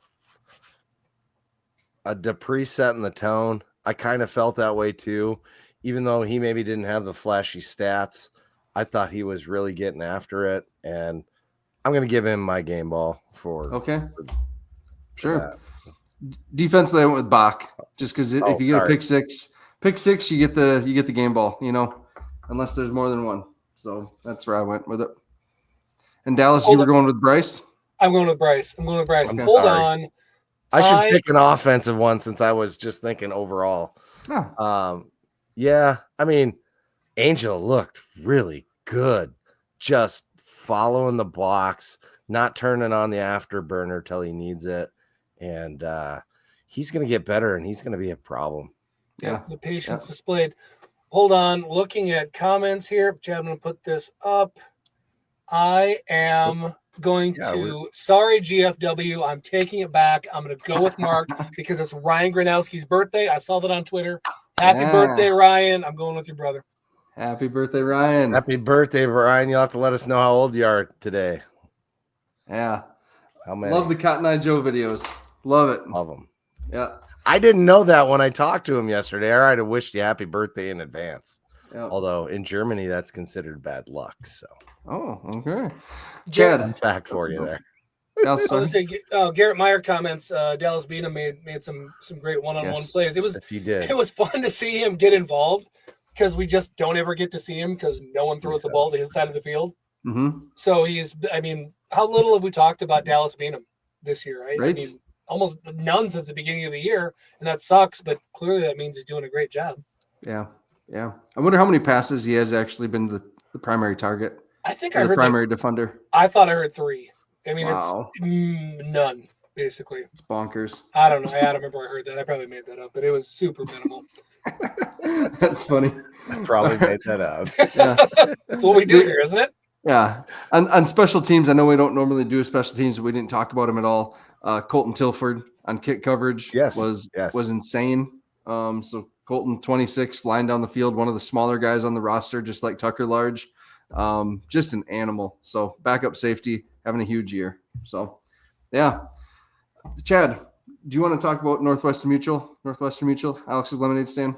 a Dupree setting the tone. I kind of felt that way too. Even though he maybe didn't have the flashy stats, I thought he was really getting after it. And I'm gonna give him my game ball for sure. So. Defensively, I went with Bach just because if you get a pick six, you get the game ball, you know, unless there's more than one. So that's where I went with it. And Dallas, you were going with Bryce? I'm going with Bryce. Okay. Hold on. I should pick an offensive one since I was just thinking overall. Oh. Yeah, I mean, Angel looked really good. Just following the blocks, not turning on the afterburner till he needs it. And he's going to get better, and he's going to be a problem. Yeah, the patience displayed. Hold on. Looking at comments here. Chad, I'm going to put this up. I am going to – sorry, GFW. I'm taking it back. I'm going to go with Mark because it's Ryan Gronowski's birthday. I saw that on Twitter. Happy birthday, Ryan. I'm going with your brother. Happy birthday, Ryan. Happy birthday, Ryan. You'll have to let us know how old you are today. Yeah. How many? Love the Cotton Eye Joe videos. Love it. Love them. Yeah. I didn't know that when I talked to him yesterday. I'd have wished you happy birthday in advance. Yeah. Although in Germany, that's considered bad luck. So. Oh, okay. Chad. Fun fact for you there. I was going to say, Garrett Meyer comments, Dallas Beanham made some great one-on-one plays. It was fun to see him get involved because we just don't ever get to see him because no one throws the ball to his side of the field. Mm-hmm. So how little have we talked about Dallas Beanham this year, right? Right. I mean, almost none since the beginning of the year, and that sucks, but clearly that means he's doing a great job. Yeah. I wonder how many passes he has actually been the primary target. I think I heard the primary defender. I thought I heard 3. I mean, wow. It's none, basically. It's bonkers. I don't know. I don't remember where I heard that. I probably made that up, but it was super minimal. That's funny. I probably made that up. Yeah. That's what we do here, isn't it? Yeah. On special teams, I know we don't normally do special teams. We didn't talk about him at all. Colton Tilford on kick coverage was insane. So Colton, 26, flying down the field, one of the smaller guys on the roster, just like Tucker Large. Just an animal. So backup safety, having a huge year. So, yeah. Chad, do you want to talk about Northwestern Mutual, Alex's lemonade stand?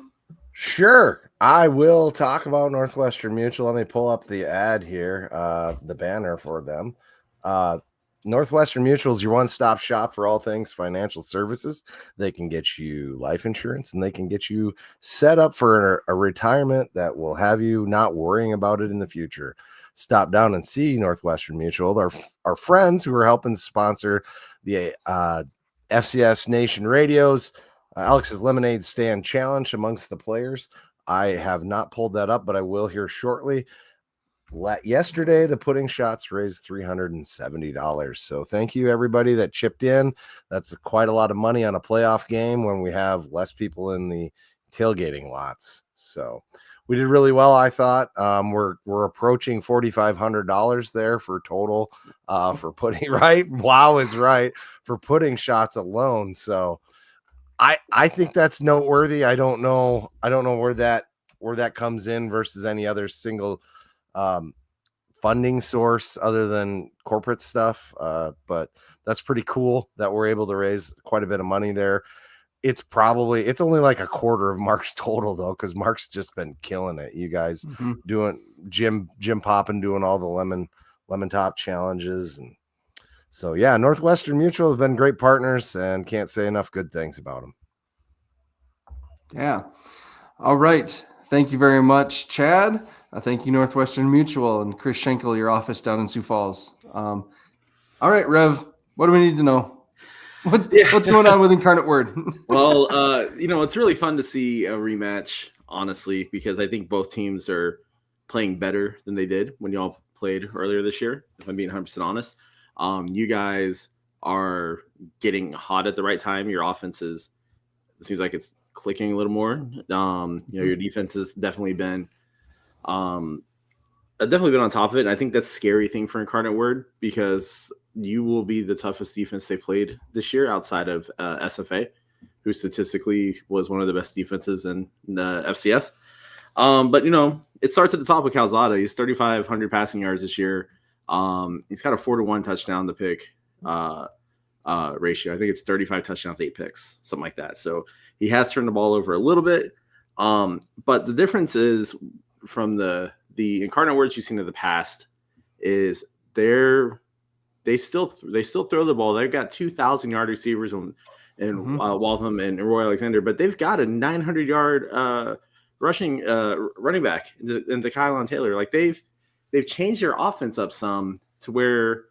Sure. I will talk about Northwestern Mutual. Let me pull up the ad here, the banner for them. Northwestern Mutual is your one-stop shop for all things financial services. They can get you life insurance, and they can get you set up for a retirement that will have you not worrying about it in the future. Stop down and see Northwestern Mutual. Our friends who are helping sponsor the FCS Nation Radios, Alex's Lemonade Stand Challenge amongst the players. I have not pulled that up, but I will here shortly. Yesterday, the pudding shots raised $370. So thank you, everybody that chipped in. That's quite a lot of money on a playoff game when we have less people in the tailgating lots. So we did really well, I thought. We're approaching $4,500 there for total for pudding, right? Wow is right for pudding shots alone. So I think that's noteworthy. I don't know where that comes in versus any other single funding source other than corporate stuff. But that's pretty cool that we're able to raise quite a bit of money there. It's only like a quarter of Mark's total though, because Mark's just been killing it. You guys doing Jim Poppin doing all the lemon top challenges. And so, yeah, Northwestern Mutual have been great partners and can't say enough good things about them. Yeah. All right. Thank you very much, Chad. Thank you, Northwestern Mutual, and Chris Schenkel, your office down in Sioux Falls. All right, Rev, what do we need to know? What's going on with Incarnate Word? Well, it's really fun to see a rematch, honestly, because I think both teams are playing better than they did when y'all played earlier this year, if I'm being 100% honest. You guys are getting hot at the right time. Your offense it seems like it's clicking a little more. Your defense has definitely been on top of it. And I think that's a scary thing for Incarnate Word, because you will be the toughest defense they played this year outside of SFA, who statistically was one of the best defenses in the FCS. But it starts at the top with Calzada. He's 3,500 passing yards this year. He's got a 4-to-1 touchdown to pick ratio. I think it's 35 touchdowns, 8 picks, something like that. So he has turned the ball over a little bit. But the difference is from the Incarnate Words you've seen in the past is they still throw the ball. They've got 2,000-yard receivers in Waltham and Roy Alexander, but they've got a 900-yard rushing running back in Kylon Taylor. Like they've changed their offense up some to where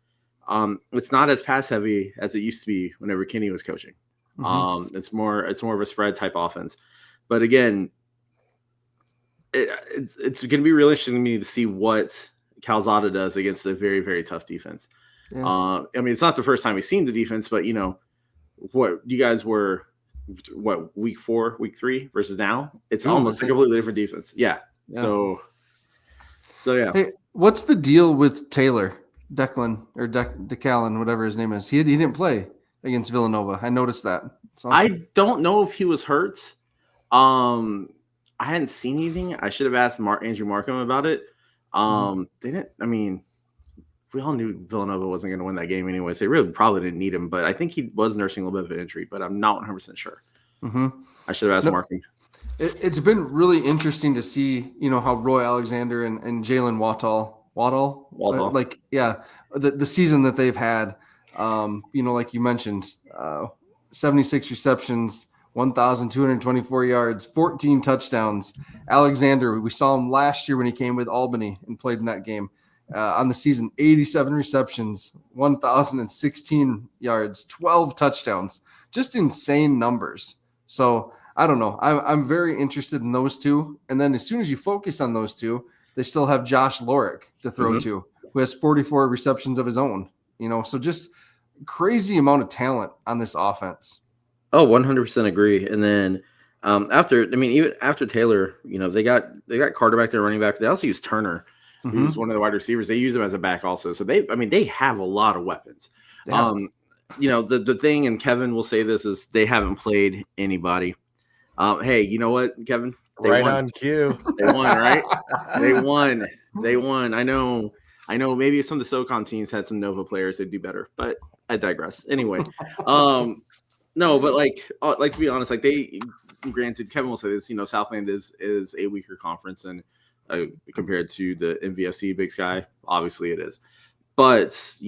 it's not as pass heavy as it used to be whenever Kenny was coaching. It's more of a spread type offense. But again, it's going to be really interesting to me to see what Calzada does against a very, very tough defense. Yeah. It's not the first time we've seen the defense, but what you guys were, week 4, week 3 versus now, it's almost a completely different defense. Yeah. So yeah. Hey, what's the deal with Taylor, Declan or Decallan, whatever his name is? He didn't play against Villanova. I noticed that. So. I don't know if he was hurt. I hadn't seen anything. I should have asked Andrew Markham about it. They didn't. We all knew Villanova wasn't going to win that game anyway, so they really probably didn't need him. But I think he was nursing a little bit of an injury, but I'm not 100% sure. I should have asked Markham. It's been really interesting to see, how Roy Alexander and Jalen Waddle, like, the season that they've had. Like you mentioned, 76 receptions, 1,224 yards, 14 touchdowns. Alexander, we saw him last year when he came with Albany and played in that game. On the season, 87 receptions, 1,016 yards, 12 touchdowns, just insane numbers. So I don't know. I'm very interested in those two. And then as soon as you focus on those two, they still have Josh Lorick to throw to, who has 44 receptions of his own. So just crazy amount of talent on this offense. Oh, 100% agree. And then even after Taylor, they got Carter back there, running back. They also use Turner, who's one of the wide receivers. They use him as a back also. So they have a lot of weapons. Yeah. The thing, and Kevin will say this, is they haven't played anybody. Hey, you know what, Kevin? They won. On cue. They won, right? They won. I know maybe some of the SoCon teams had some Nova players that do better, but I digress. Anyway, no, but like to be honest, granted, Kevin will say this, Southland is a weaker conference and compared to the MVFC Big Sky, obviously it is. But,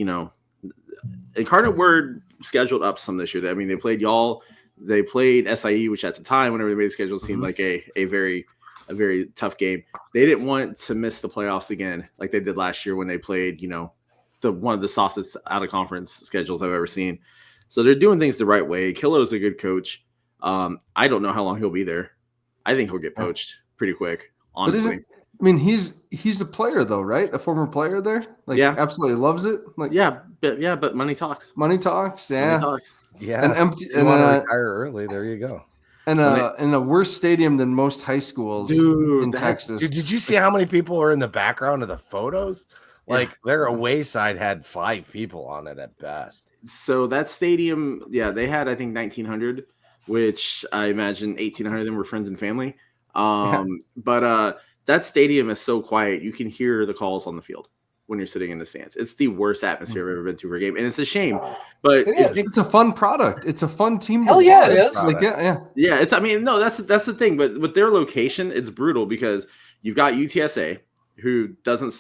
Incarnate Word scheduled up some this year. I mean, they played y'all. They played SIE, which at the time, whenever they made the schedule, seemed like a very tough game. They didn't want to miss the playoffs again, like they did last year when they played, one of the softest out of conference schedules I've ever seen. So they're doing things the right way. Killo's a good coach. I don't know how long he'll be there. I think he'll get poached pretty quick, honestly. He's a player though, right? A former player there. Absolutely loves it. But money talks. Money talks. Yeah. Yeah. And you want to retire early. There you go. And in a worse stadium than most high schools in Texas. Dude, did you see how many people are in the background of the photos? Their away side had 5 people on it at best. So that stadium, they had, I think, 1,900, which I imagine 1,800 of them were friends and family. But that stadium is so quiet. You can hear the calls on the field when you're sitting in the stands. It's the worst atmosphere I've ever been to for a game. And it's a shame, but it's a fun product. It's a fun team. Hell yeah, it is. Yeah. That's the thing. But with their location, it's brutal because you've got UTSA, who doesn't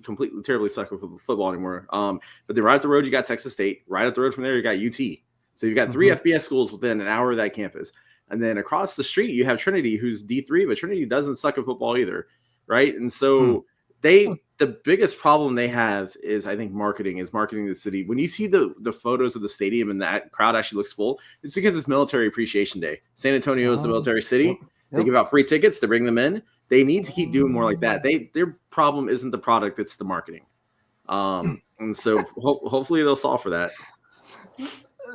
completely terribly suck with football anymore. But then right up the road, you got Texas State. Right up the road from there, you got UT. So you've got 3 FBS schools within an hour of that campus. And then across the street, you have Trinity, who's D3, but Trinity doesn't suck at football either, right? And so the biggest problem they have is, I think, marketing the city. When you see the photos of the stadium and that crowd actually looks full, it's because it's Military Appreciation Day. San Antonio is the military city. They give out free tickets to bring them in. They need to keep doing more like that. Their problem isn't the product, it's the marketing. And so hopefully they'll solve for that.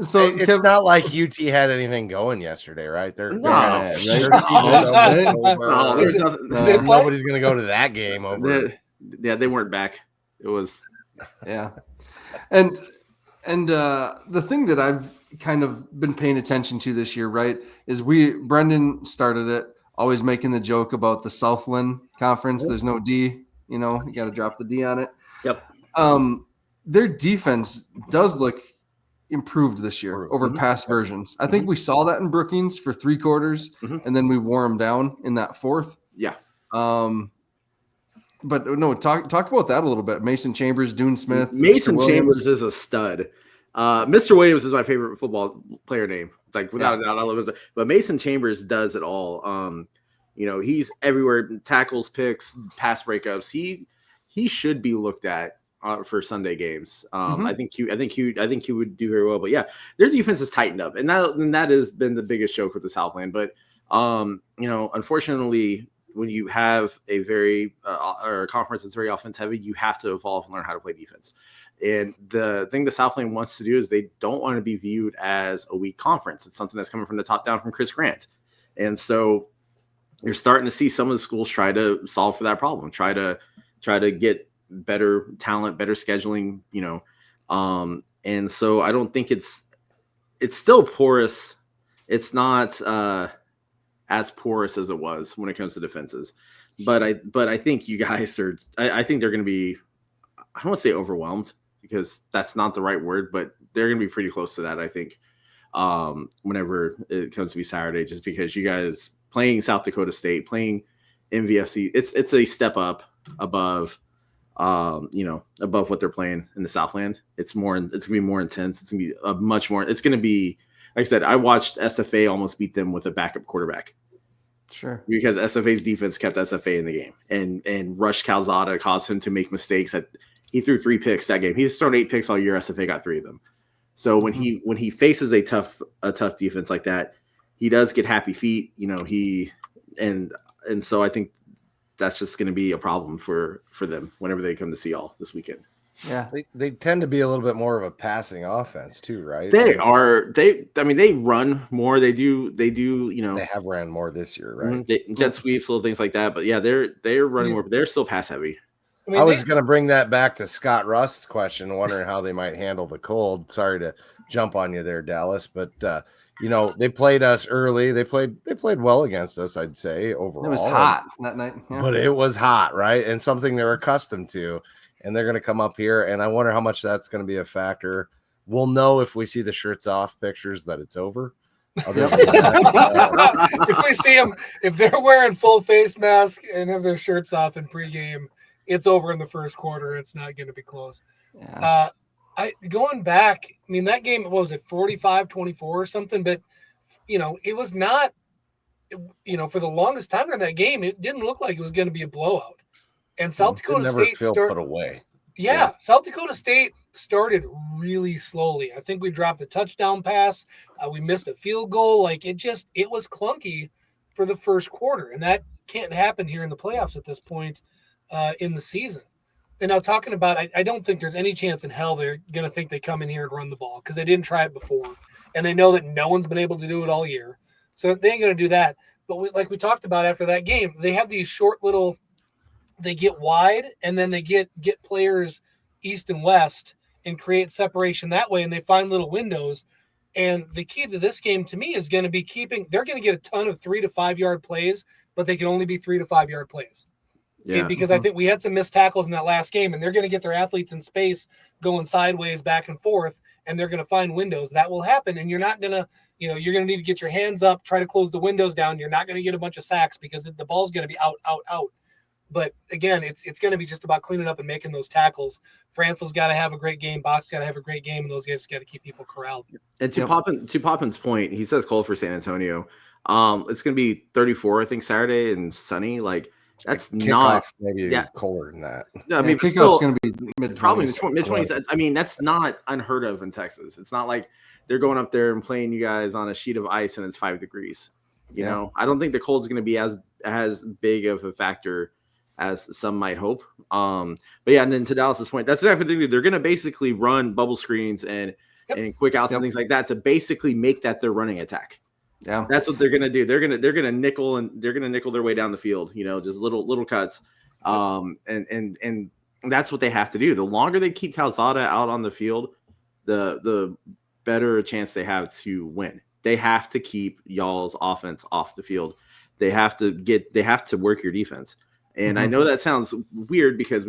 So it's not like UT had anything going yesterday, right? There's nothing. Nobody's going to go to that game over. They weren't back. It was, and the thing that I've kind of been paying attention to this year, right, is Brendan started it, always making the joke about the Southland Conference. There's no D, you got to drop the D on it. Yep. Their defense does look improved this year over past versions. I think we saw that in Brookings for 3 quarters, and then we wore them down in that 4th. Yeah. But no, talk about that a little bit. Mason Chambers, Dune Smith. Mason Chambers is a stud. Mr. Williams is my favorite football player name. It's like without a doubt, I love it. But Mason Chambers does it all. He's everywhere. Tackles, picks, pass breakups. He should be looked at for Sunday games. I think he would do very well. But yeah, their defense has tightened up, and that has been the biggest joke with the Southland. But unfortunately, when you have a very or a conference that's very offense heavy, you have to evolve and learn how to play defense. And the thing the Southland wants to do is they don't want to be viewed as a weak conference. It's something that's coming from the top down from Chris Grant. And so you're starting to see some of the schools try to solve for that problem, try to get better talent, better scheduling, and so I don't think it's still porous. It's not as porous as it was when it comes to defenses, but I think you guys are. I think they're going to be. I don't want to say overwhelmed because that's not the right word, but they're going to be pretty close to that. I think whenever it comes to be Saturday, just because you guys playing South Dakota State, playing MVFC, it's a step up above. Above what they're playing in the Southland. It's going to be more intense. It's going to be much more. It's going to be, like I said, I watched SFA almost beat them with a backup quarterback. Sure. Because SFA's defense kept SFA in the game, and Rush Calzada caused him to make mistakes. He threw 3 picks that game. He's thrown 8 picks all year. SFA got 3 of them. So when he faces a tough defense like that, he does get happy feet. And so I think that's just going to be a problem for them whenever they come to see y'all this weekend. Yeah, they tend to be a little bit more of a passing offense too, right? They run more. They do. They have ran more this year, right? Jet sweeps, little things like that. But yeah, they're running more. But they're still pass heavy. I was going to bring that back to Scott Rust's question, wondering how they might handle the cold. Sorry to jump on you there, Dallas, but they played us early. They played well against us, I'd say, overall. It was hot that night. Yeah. But it was hot, right? And something they're accustomed to. And they're going to come up here, and I wonder how much that's going to be a factor. We'll know if we see the shirts off pictures that it's over. If we see them, if they're wearing full face mask and have their shirts off in pregame, it's over in the first quarter. It's not going to be close. Yeah. Going back, I mean, that game, what was it, 45-24 or something? But, it was not, for the longest time in that game, it didn't look like it was going to be a blowout. And South Dakota State put away. Yeah, South Dakota State started really slowly. I think we dropped a touchdown pass. We missed a field goal. Like it was clunky for the first quarter, and that can't happen here in the playoffs at this point in the season. And now talking about, I don't think there's any chance in hell they're going to think they come in here and run the ball because they didn't try it before, and they know that no one's been able to do it all year. So they ain't going to do that. But like we talked about after that game, they have these short little – they get wide and then they get players east and west and create separation that way. And they find little windows. And the key to this game to me is going to be they're going to get a ton of 3 to 5 yard plays, but they can only be 3 to 5 yard plays. Yeah. Because I think we had some missed tackles in that last game, and they're going to get their athletes in space going sideways back and forth, and they're going to find windows. That will happen. And you're not going to, you're going to need to get your hands up, try to close the windows down. You're not going to get a bunch of sacks because the ball's going to be out. But again, it's going to be just about cleaning up and making those tackles. Francel's got to have a great game. Bach's got to have a great game, and those guys got to keep people corralled. And to Poppin's point, he says cold for San Antonio. It's going to be 34, I think, Saturday and sunny. Like that's not maybe colder than that. I mean, it's going to be probably mid-20s. I mean, that's not unheard of in Texas. It's not like they're going up there and playing you guys on a sheet of ice and it's 5 degrees. You know, I don't think the cold's going to be as big of a factor as some might hope. But yeah, and then to Dallas's point, that's exactly what they do. They're going to basically run bubble screens and quick outs and things like that to basically make that their running attack. Yeah, that's what they're going to do. They're going to nickel their way down the field. Just little cuts. And that's what they have to do. The longer they keep Calzada out on the field, the better a chance they have to win. They have to keep y'all's offense off the field. They have to work your defense. And I know that sounds weird because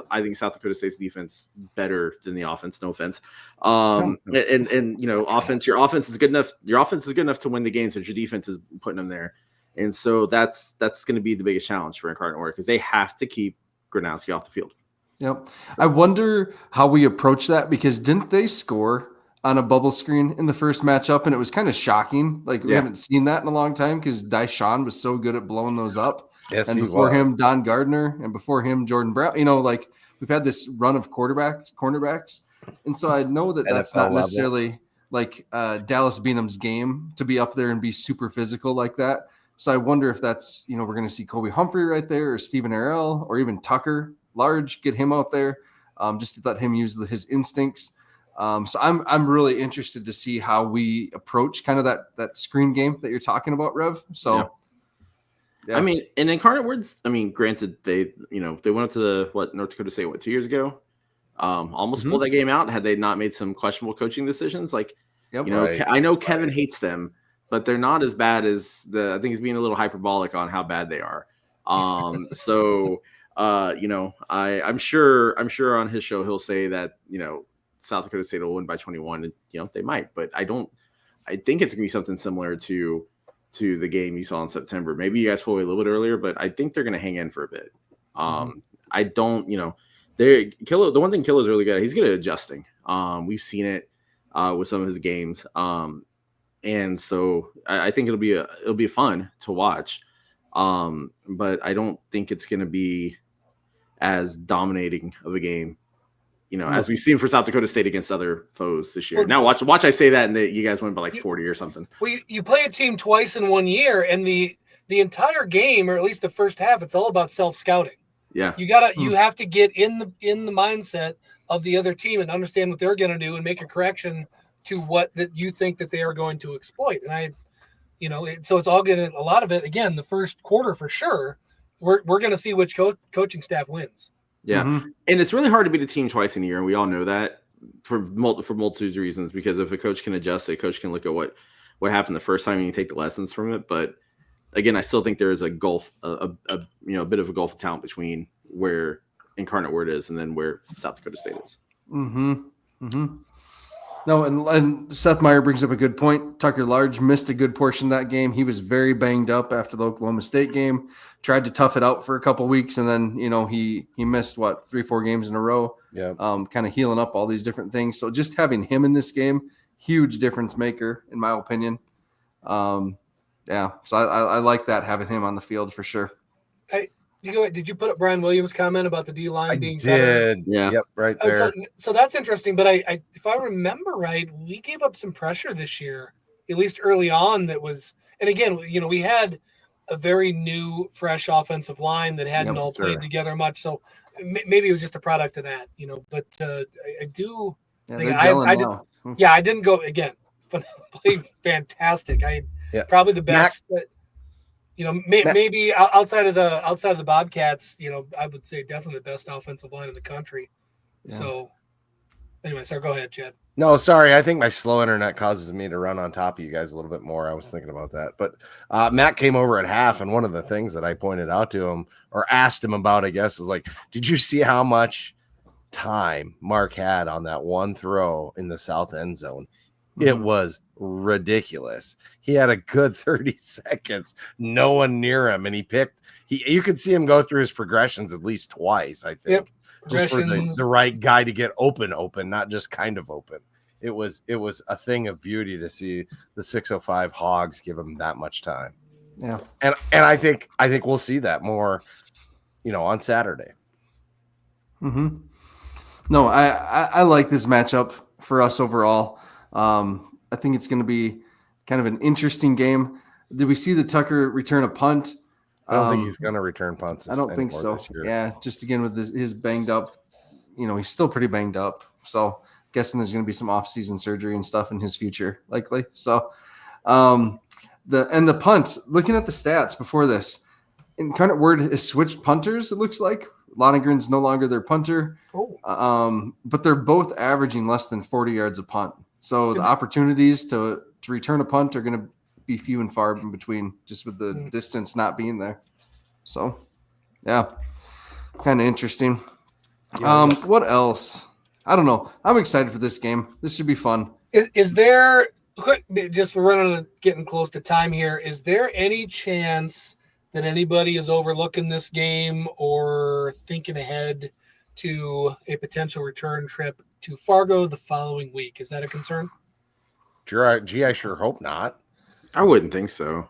I think South Dakota State's defense better than the offense. No offense. Offense. Your offense is good enough. Your offense is good enough to win the games, but your defense is putting them there. And so that's going to be the biggest challenge for Incarnate because they have to keep Gronowski off the field. Yep. I wonder how we approach that because didn't they score on a bubble screen in the first matchup? And it was kind of shocking. Like we haven't seen that in a long time because Dyshawn was so good at blowing those up. Yes, and before him, Don Gardner, and before him, Jordan Brown. We've had this run of cornerbacks, and so I know that that's not necessarily like Dallas Beanham's game to be up there and be super physical like that. So I wonder if that's we're going to see Kobe Humphrey right there, or Stephen Arell, or even Tucker Large, get him out there, just to let him use his instincts. So I'm really interested to see how we approach kind of that screen game that you're talking about, Rev. So. Yeah. Yeah. I mean, in Incarnate Words, granted, they went up to North Dakota State 2 years ago, almost pulled that game out had they not made some questionable coaching decisions. Like, I know Kevin hates them, but they're not as bad as I think he's being a little hyperbolic on how bad they are. I'm sure on his show he'll say that South Dakota State will win by 21, and they might, but I think it's gonna be something similar to the game you saw in September. Maybe you guys pull away a little bit earlier, but I think they're going to hang in for a bit. I don't, the one thing Killer's really good at, he's good at adjusting. We've seen it with some of his games. And so I think it'll be fun to watch. But I don't think it's going to be as dominating of a game, as we've seen for South Dakota State against other foes this year. Now watch I say that, and you guys went by like 40 or something. Well, you play a team twice in 1 year, and the entire game, or at least the first half, it's all about self-scouting. Yeah, you have to get in the mindset of the other team and understand what they're going to do and make a correction to what that you think that they are going to exploit. And so it's all going to, a lot of it again, the first quarter for sure. We're going to see which coaching staff wins. Yeah, and it's really hard to beat a team twice in a year, and we all know that for multitudes of reasons. Because if a coach can adjust, a coach can look at what happened the first time and you take the lessons from it. But again, I still think there is a gulf, a bit of a gulf of talent between where Incarnate Word is and then where South Dakota State is. No, and Seth Meyer brings up a good point. Tucker Large missed a good portion of that game. He was very banged up after the Oklahoma State game. Tried to tough it out for a couple of weeks, and then he missed 3-4 games in a row Yeah. Kind of healing up all these different things. So just having him in this game, huge difference maker, in my opinion. So I like that, having him on the field for sure. Did you put up Brian Williams' comment about the D line being better? Yeah. Yep, right there. So that's interesting. But I if I remember right, we gave up some pressure this year, at least early on. That was, and again, we had a very new, fresh offensive line that hadn't all played together much. So maybe it was just a product of that, But I do. Yeah, they're gelling now. I didn't go again. Played fantastic. Probably the best. Maybe outside of the Bobcats, I would say definitely the best offensive line in the country. Yeah. So, anyway, sorry, go ahead, Chad. No, sorry. I think my slow internet causes me to run on top of you guys a little bit more. I was thinking about that. But Matt came over at half, and one of the things that I pointed out to him or asked him about, I guess, is like, did you see how much time Mark had on that one throw in the south end zone? Mm-hmm. It was ridiculous. He had a good 30 seconds, no one near him, and you could see him go through his progressions at least twice, I think. Yep. Just for the right guy to get open, not just kind of open. It was a thing of beauty to see the 605 Hogs give him that much time. Yeah. And I think we'll see that more, on Saturday. Mm-hmm. No, I like this matchup for us overall. I think it's going to be kind of an interesting game. Did we see the Tucker return a punt? I don't think he's going to return punts. I don't think so. Yeah, just again with his banged up, he's still pretty banged up. So guessing there's going to be some off-season surgery and stuff in his future, likely. So the punts, looking at the stats before this, Incarnate Word has switched punters, it looks like. Lonegren's no longer their punter. Oh. But they're both averaging less than 40 yards a punt. So the opportunities to return a punt are going to be few and far in between, just with the distance not being there. So, yeah, kind of interesting. What else? I don't know. I'm excited for this game. This should be fun. Is there, just we're getting close to time here, is there any chance that anybody is overlooking this game or thinking ahead to a potential return trip to Fargo the following week? Is that a concern? Gee, I sure hope not. I wouldn't think so.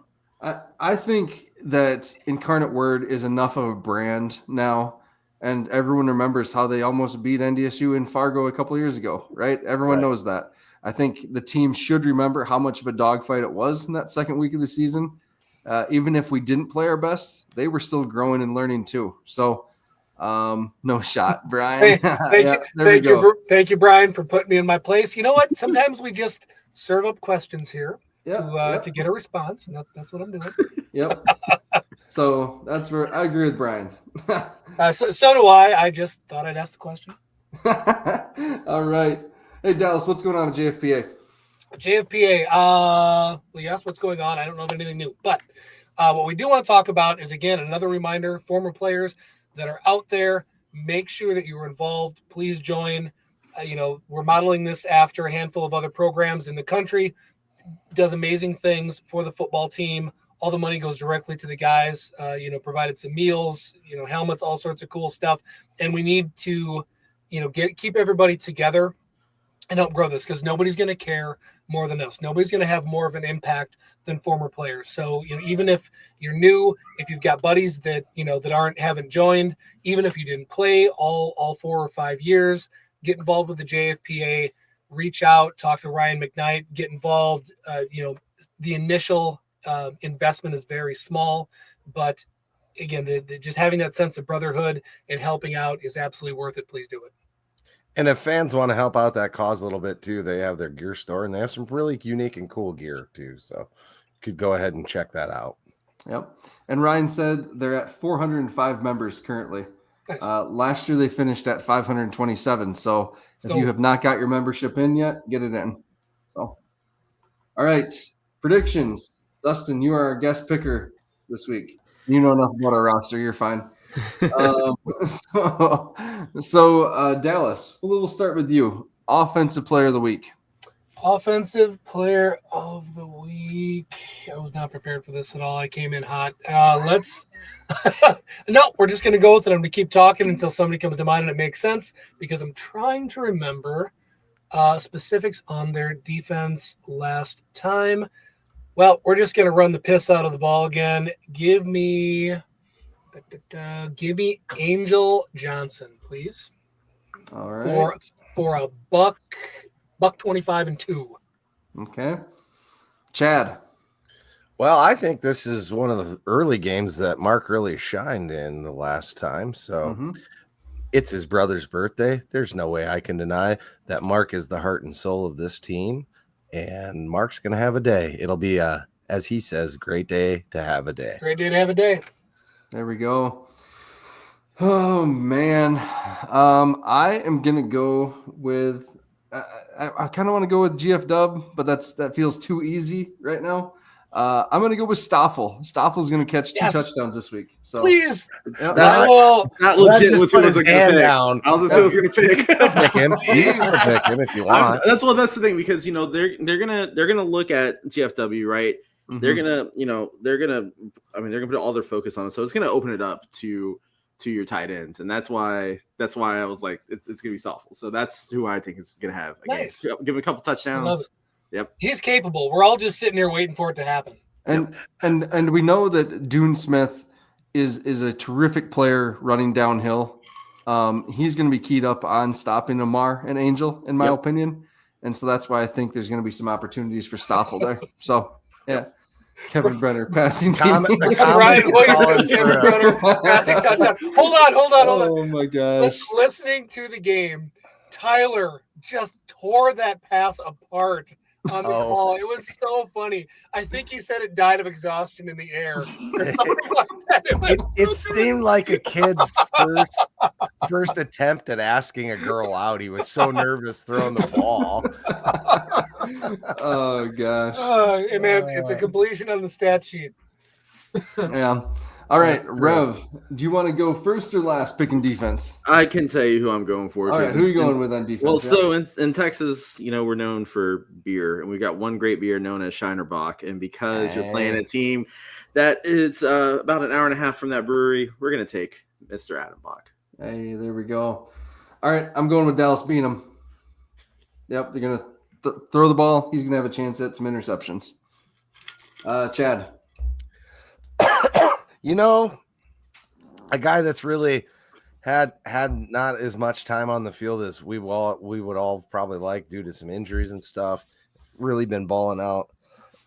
I think that Incarnate Word is enough of a brand now, and everyone remembers how they almost beat NDSU in Fargo a couple of years ago, right? Everyone knows that. I think the team should remember how much of a dogfight it was in that second week of the season. Even if we didn't play our best, they were still growing and learning too. So, no shot, Brian. Thank you, Brian, for putting me in my place. You know what? Sometimes we just serve up questions here to get a response, and that's what I'm doing. Yep. So that's where I agree with Brian. So do I. I just thought I'd ask the question. All right. Hey, Dallas, what's going on with JFPA? JFPA, you asked what's going on. I don't know of anything new, but what we do want to talk about is, again, another reminder, former players that are out there, make sure that you're involved. Please join. We're modeling this after a handful of other programs in the country. Does amazing things for the football team. All the money goes directly to the guys, provided some meals, helmets, all sorts of cool stuff. And we need to, keep everybody together and help grow this, because nobody's going to care more than us. Nobody's going to have more of an impact than former players. So, even if you're new, if you've got buddies that, that haven't joined, even if you didn't play all 4 or 5 years, get involved with the JFPA, reach out, talk to Ryan McKnight, get involved. The initial investment is very small, but again, just having that sense of brotherhood and helping out is absolutely worth it. Please do it. And if fans want to help out that cause a little bit too, they have their gear store, and they have some really unique and cool gear too. So you could go ahead and check that out. Yep. And Ryan said they're at 405 members currently. Nice. Last year they finished at 527. So if you have not got your membership in yet, get it in. So, all right. Predictions. Dustin, you are our guest picker this week. You know enough about our roster. You're fine. So Dallas, we'll start with you. Offensive player of the week. Offensive player of the week. I was not prepared for this at all. I came in hot. No, we're just going to go with it. I'm going to keep talking until somebody comes to mind and it makes sense because I'm trying to remember specifics on their defense last time. Well, we're just going to run the piss out of the ball again. Give me Angel Johnson, please. All right. For a buck 25 and 2. Okay. Chad. Well, I think this is one of the early games that Mark really shined in the last time. So it's his brother's birthday. There's no way I can deny that Mark is the heart and soul of this team. And Mark's going to have a day. It'll be as he says, great day to have a day. Great day to have a day. There we go. Oh, man. I am going to go with I kind of want to go with GF Dub, but that feels too easy right now. I'm going to go with Stoffel. Stoffel's going to catch 2 touchdowns this week. So please. Yep. That legit just was put who his was hand going to pick. down. I was going to pick. Pick him. You can pick him if you want. That's the thing because they're gonna look at GFW, right? They're gonna put all their focus on it, so it's gonna open it up to your tight ends, and that's why I was like it's gonna be Stoffel. So that's who I think is gonna have. Nice. Give him a couple touchdowns. Yep, he's capable. We're all just sitting here waiting for it to happen. And we know that Dune Smith is a terrific player running downhill. He's going to be keyed up on stopping Amar and Angel, in my opinion. And so that's why I think there's going to be some opportunities for Stoffel there. So, yeah. Kevin Brenner passing Ryan Williams, Kevin Brenner passing touchdown. Hold on. Oh, my gosh. Listening to the game, Tyler just tore that pass apart on the call. It was so funny. I think he said it died of exhaustion in the air or something like that. It seemed like a kid's first attempt at asking a girl out. He was so nervous throwing the ball. Oh gosh. Hey man, it's a completion on the stat sheet. Yeah. All right, Rev, do you want to go first or last picking defense? I can tell you who I'm going for. All right, who are you going with on defense? Well, so in Texas, we're known for beer, and we've got one great beer known as Shinerbach. And because you're playing a team that is about an hour and a half from that brewery, we're going to take Mr. Adam Bach. Hey, there we go. All right, I'm going with Dallas Beanham. Yep, they're going to throw the ball. He's going to have a chance at some interceptions. Chad. A guy that's really had not as much time on the field as we would all probably like due to some injuries and stuff. Really been balling out.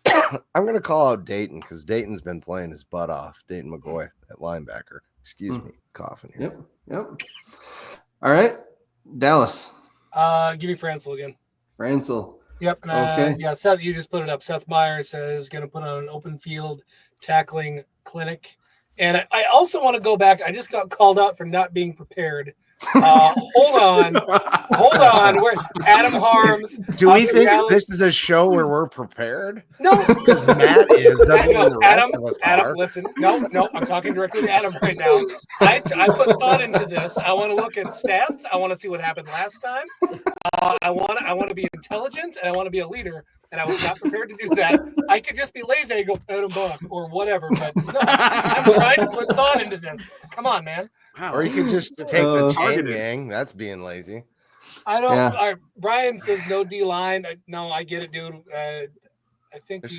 I'm going to call out Dayton because Dayton's been playing his butt off. Dayton McGoy at linebacker. Excuse me, coughing here. Yep. All right, Dallas. Give me Francel again. Francel. Yep. Okay. Yeah, Seth, you just put it up. Seth Myers says going to put on an open field tackling clinic. And I also want to go back. I just got called out for not being prepared. Hold on. We're Adam Harms. Do we think this is a show where we're prepared? No, because Matt is. Doesn't mean the rest of us Adam, are. listen. No, I'm talking directly to Adam right now. I put thought into this. I want to look at stats. I want to see what happened last time. I want to be intelligent and I want to be a leader. And I was not prepared to do that. I could just be lazy and go Adam Buck or whatever. But no, I'm trying to put thought into this. Come on, man. Or you could just take the chain gang. That's being lazy. I don't. Yeah. Brian says no D line. No, I get it, dude. I think there's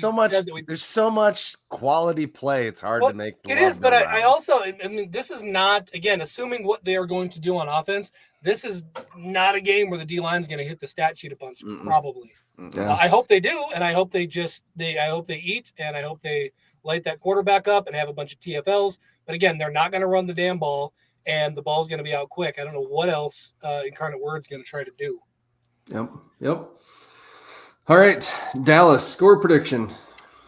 so much quality play. It's hard to make. It is, but I also. I mean, this is not again assuming what they are going to do on offense. This is not a game where the D line is going to hit the stat sheet a bunch. Probably. Yeah. I hope they do, and I hope they eat, and I hope they light that quarterback up and have a bunch of TFLs. But again, they're not going to run the damn ball, and the ball's going to be out quick. I don't know what else Incarnate Word's going to try to do. Yep. All right, Dallas, score prediction.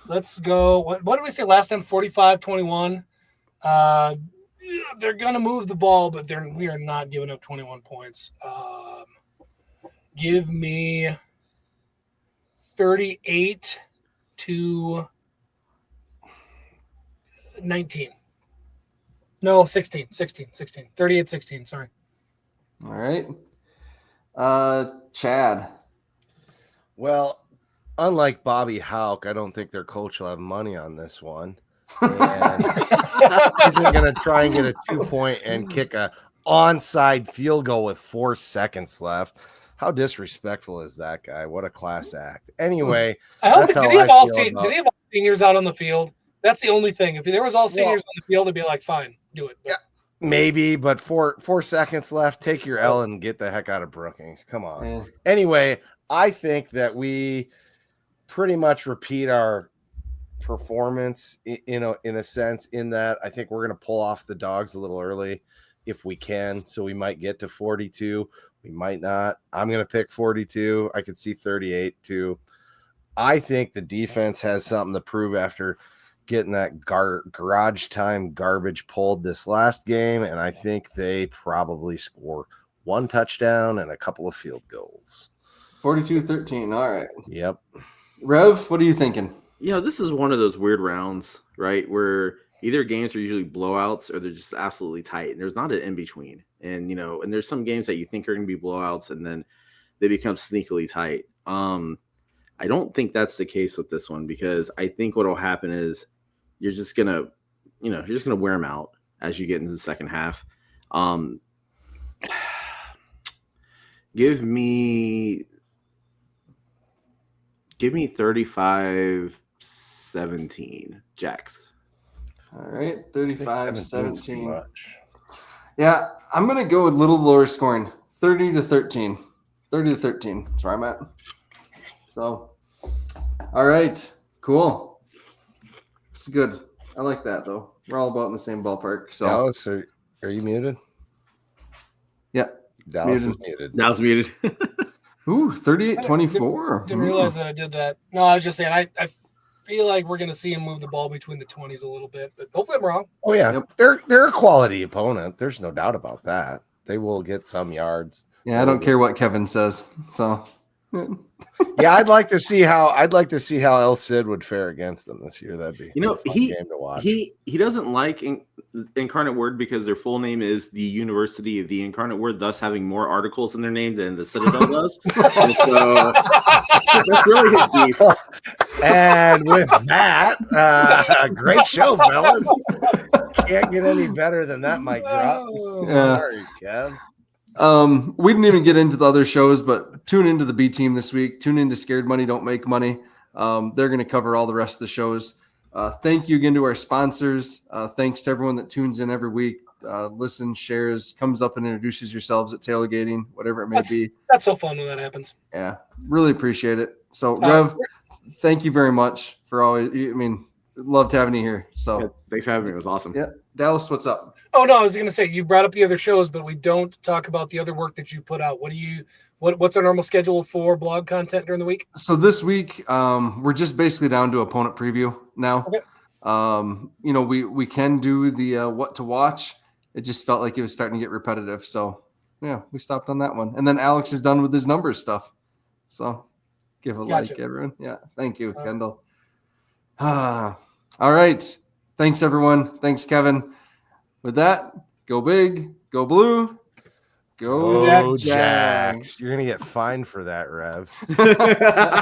Let's go. What did we say last time? 45-21. They're going to move the ball, but we are not giving up 21 points. Give me 38-19. No, 16. 38-16, sorry. All right. Chad. Well, unlike Bobby Houck, I don't think their coach will have money on this one. And isn't going to try and get a 2-point and kick a onside field goal with 4 seconds left. How disrespectful is that guy? What a class act. Anyway, did he have all seniors out on the field? That's the only thing. If there was all seniors on the field, it'd be like, fine, do it. But, yeah, maybe, but 4 seconds left. Take your L and get the heck out of Brookings. Come on. Yeah. Anyway, I think that we pretty much repeat our performance, in a sense, in that I think we're going to pull off the Dogs a little early if we can. So we might get to 42. We might not. I'm going to pick 42. I could see 38 too. I think the defense has something to prove after getting that garage time garbage pulled this last game. And I think they probably score 1 touchdown and a couple of field goals. 42-13. All right. Yep. Rev, what are you thinking? This is one of those weird rounds, right? Where either games are usually blowouts or they're just absolutely tight. And there's not an in-between. And, and there's some games that you think are going to be blowouts and then they become sneakily tight. I don't think that's the case with this one, because I think what will happen is you're just going to wear them out as you get into the second half. Give me 35-17 Jacks. All right, 35-17. Much. Yeah, I'm going to go with a little lower scoring, 30-13. 30-13. That's where I'm at. So, all right, cool. It's good. I like that, though. We're all about in the same ballpark. So, Dallas, are you muted? Yeah. Dallas is muted. Dallas muted. Ooh, 38-24. Didn't realize that I did that. No, I was just saying, I feel like we're going to see him move the ball between the 20s a little bit, but hopefully I'm wrong. Oh, yeah. Yep. They're a quality opponent. There's no doubt about that. They will get some yards. Yeah, I don't care what Kevin says. So, yeah, I'd like to see how El Cid would fare against them this year. That'd be a fun game to watch. He doesn't like Incarnate Word because their full name is the University of the Incarnate Word, thus having more articles in their name than the Citadel does. And so that's really his beef. And with that, great show, fellas. Can't get any better than that mic drop. Yeah. Sorry, Kev. We didn't even get into the other shows, but tune into the B Team this week. Tune into Scared Money Don't Make Money. They're going to cover all the rest of the shows. Thank you again to our sponsors. Thanks to everyone that tunes in every week, listens, shares, comes up and introduces yourselves at tailgating, whatever it may be. That's so fun when that happens. Yeah, really appreciate it. So, Rev, thank you very much for always. Loved having you here. So, Yeah, thanks for having me. It was awesome. Yeah, Dallas, what's up? Oh no, I was going to say you brought up the other shows, but we don't talk about the other work that you put out. What's our normal schedule for blog content during the week? So this week, we're just basically down to opponent preview now. Okay. We can do the what to watch. It just felt like it was starting to get repetitive. So yeah, we stopped on that one. And then Alex is done with his numbers stuff. So give a like, everyone. Yeah. Thank you, Kendall. All right. Thanks, everyone. Thanks, Kevin. With that, go big, go blue, go Jax. You're going to get fined for that, Rev.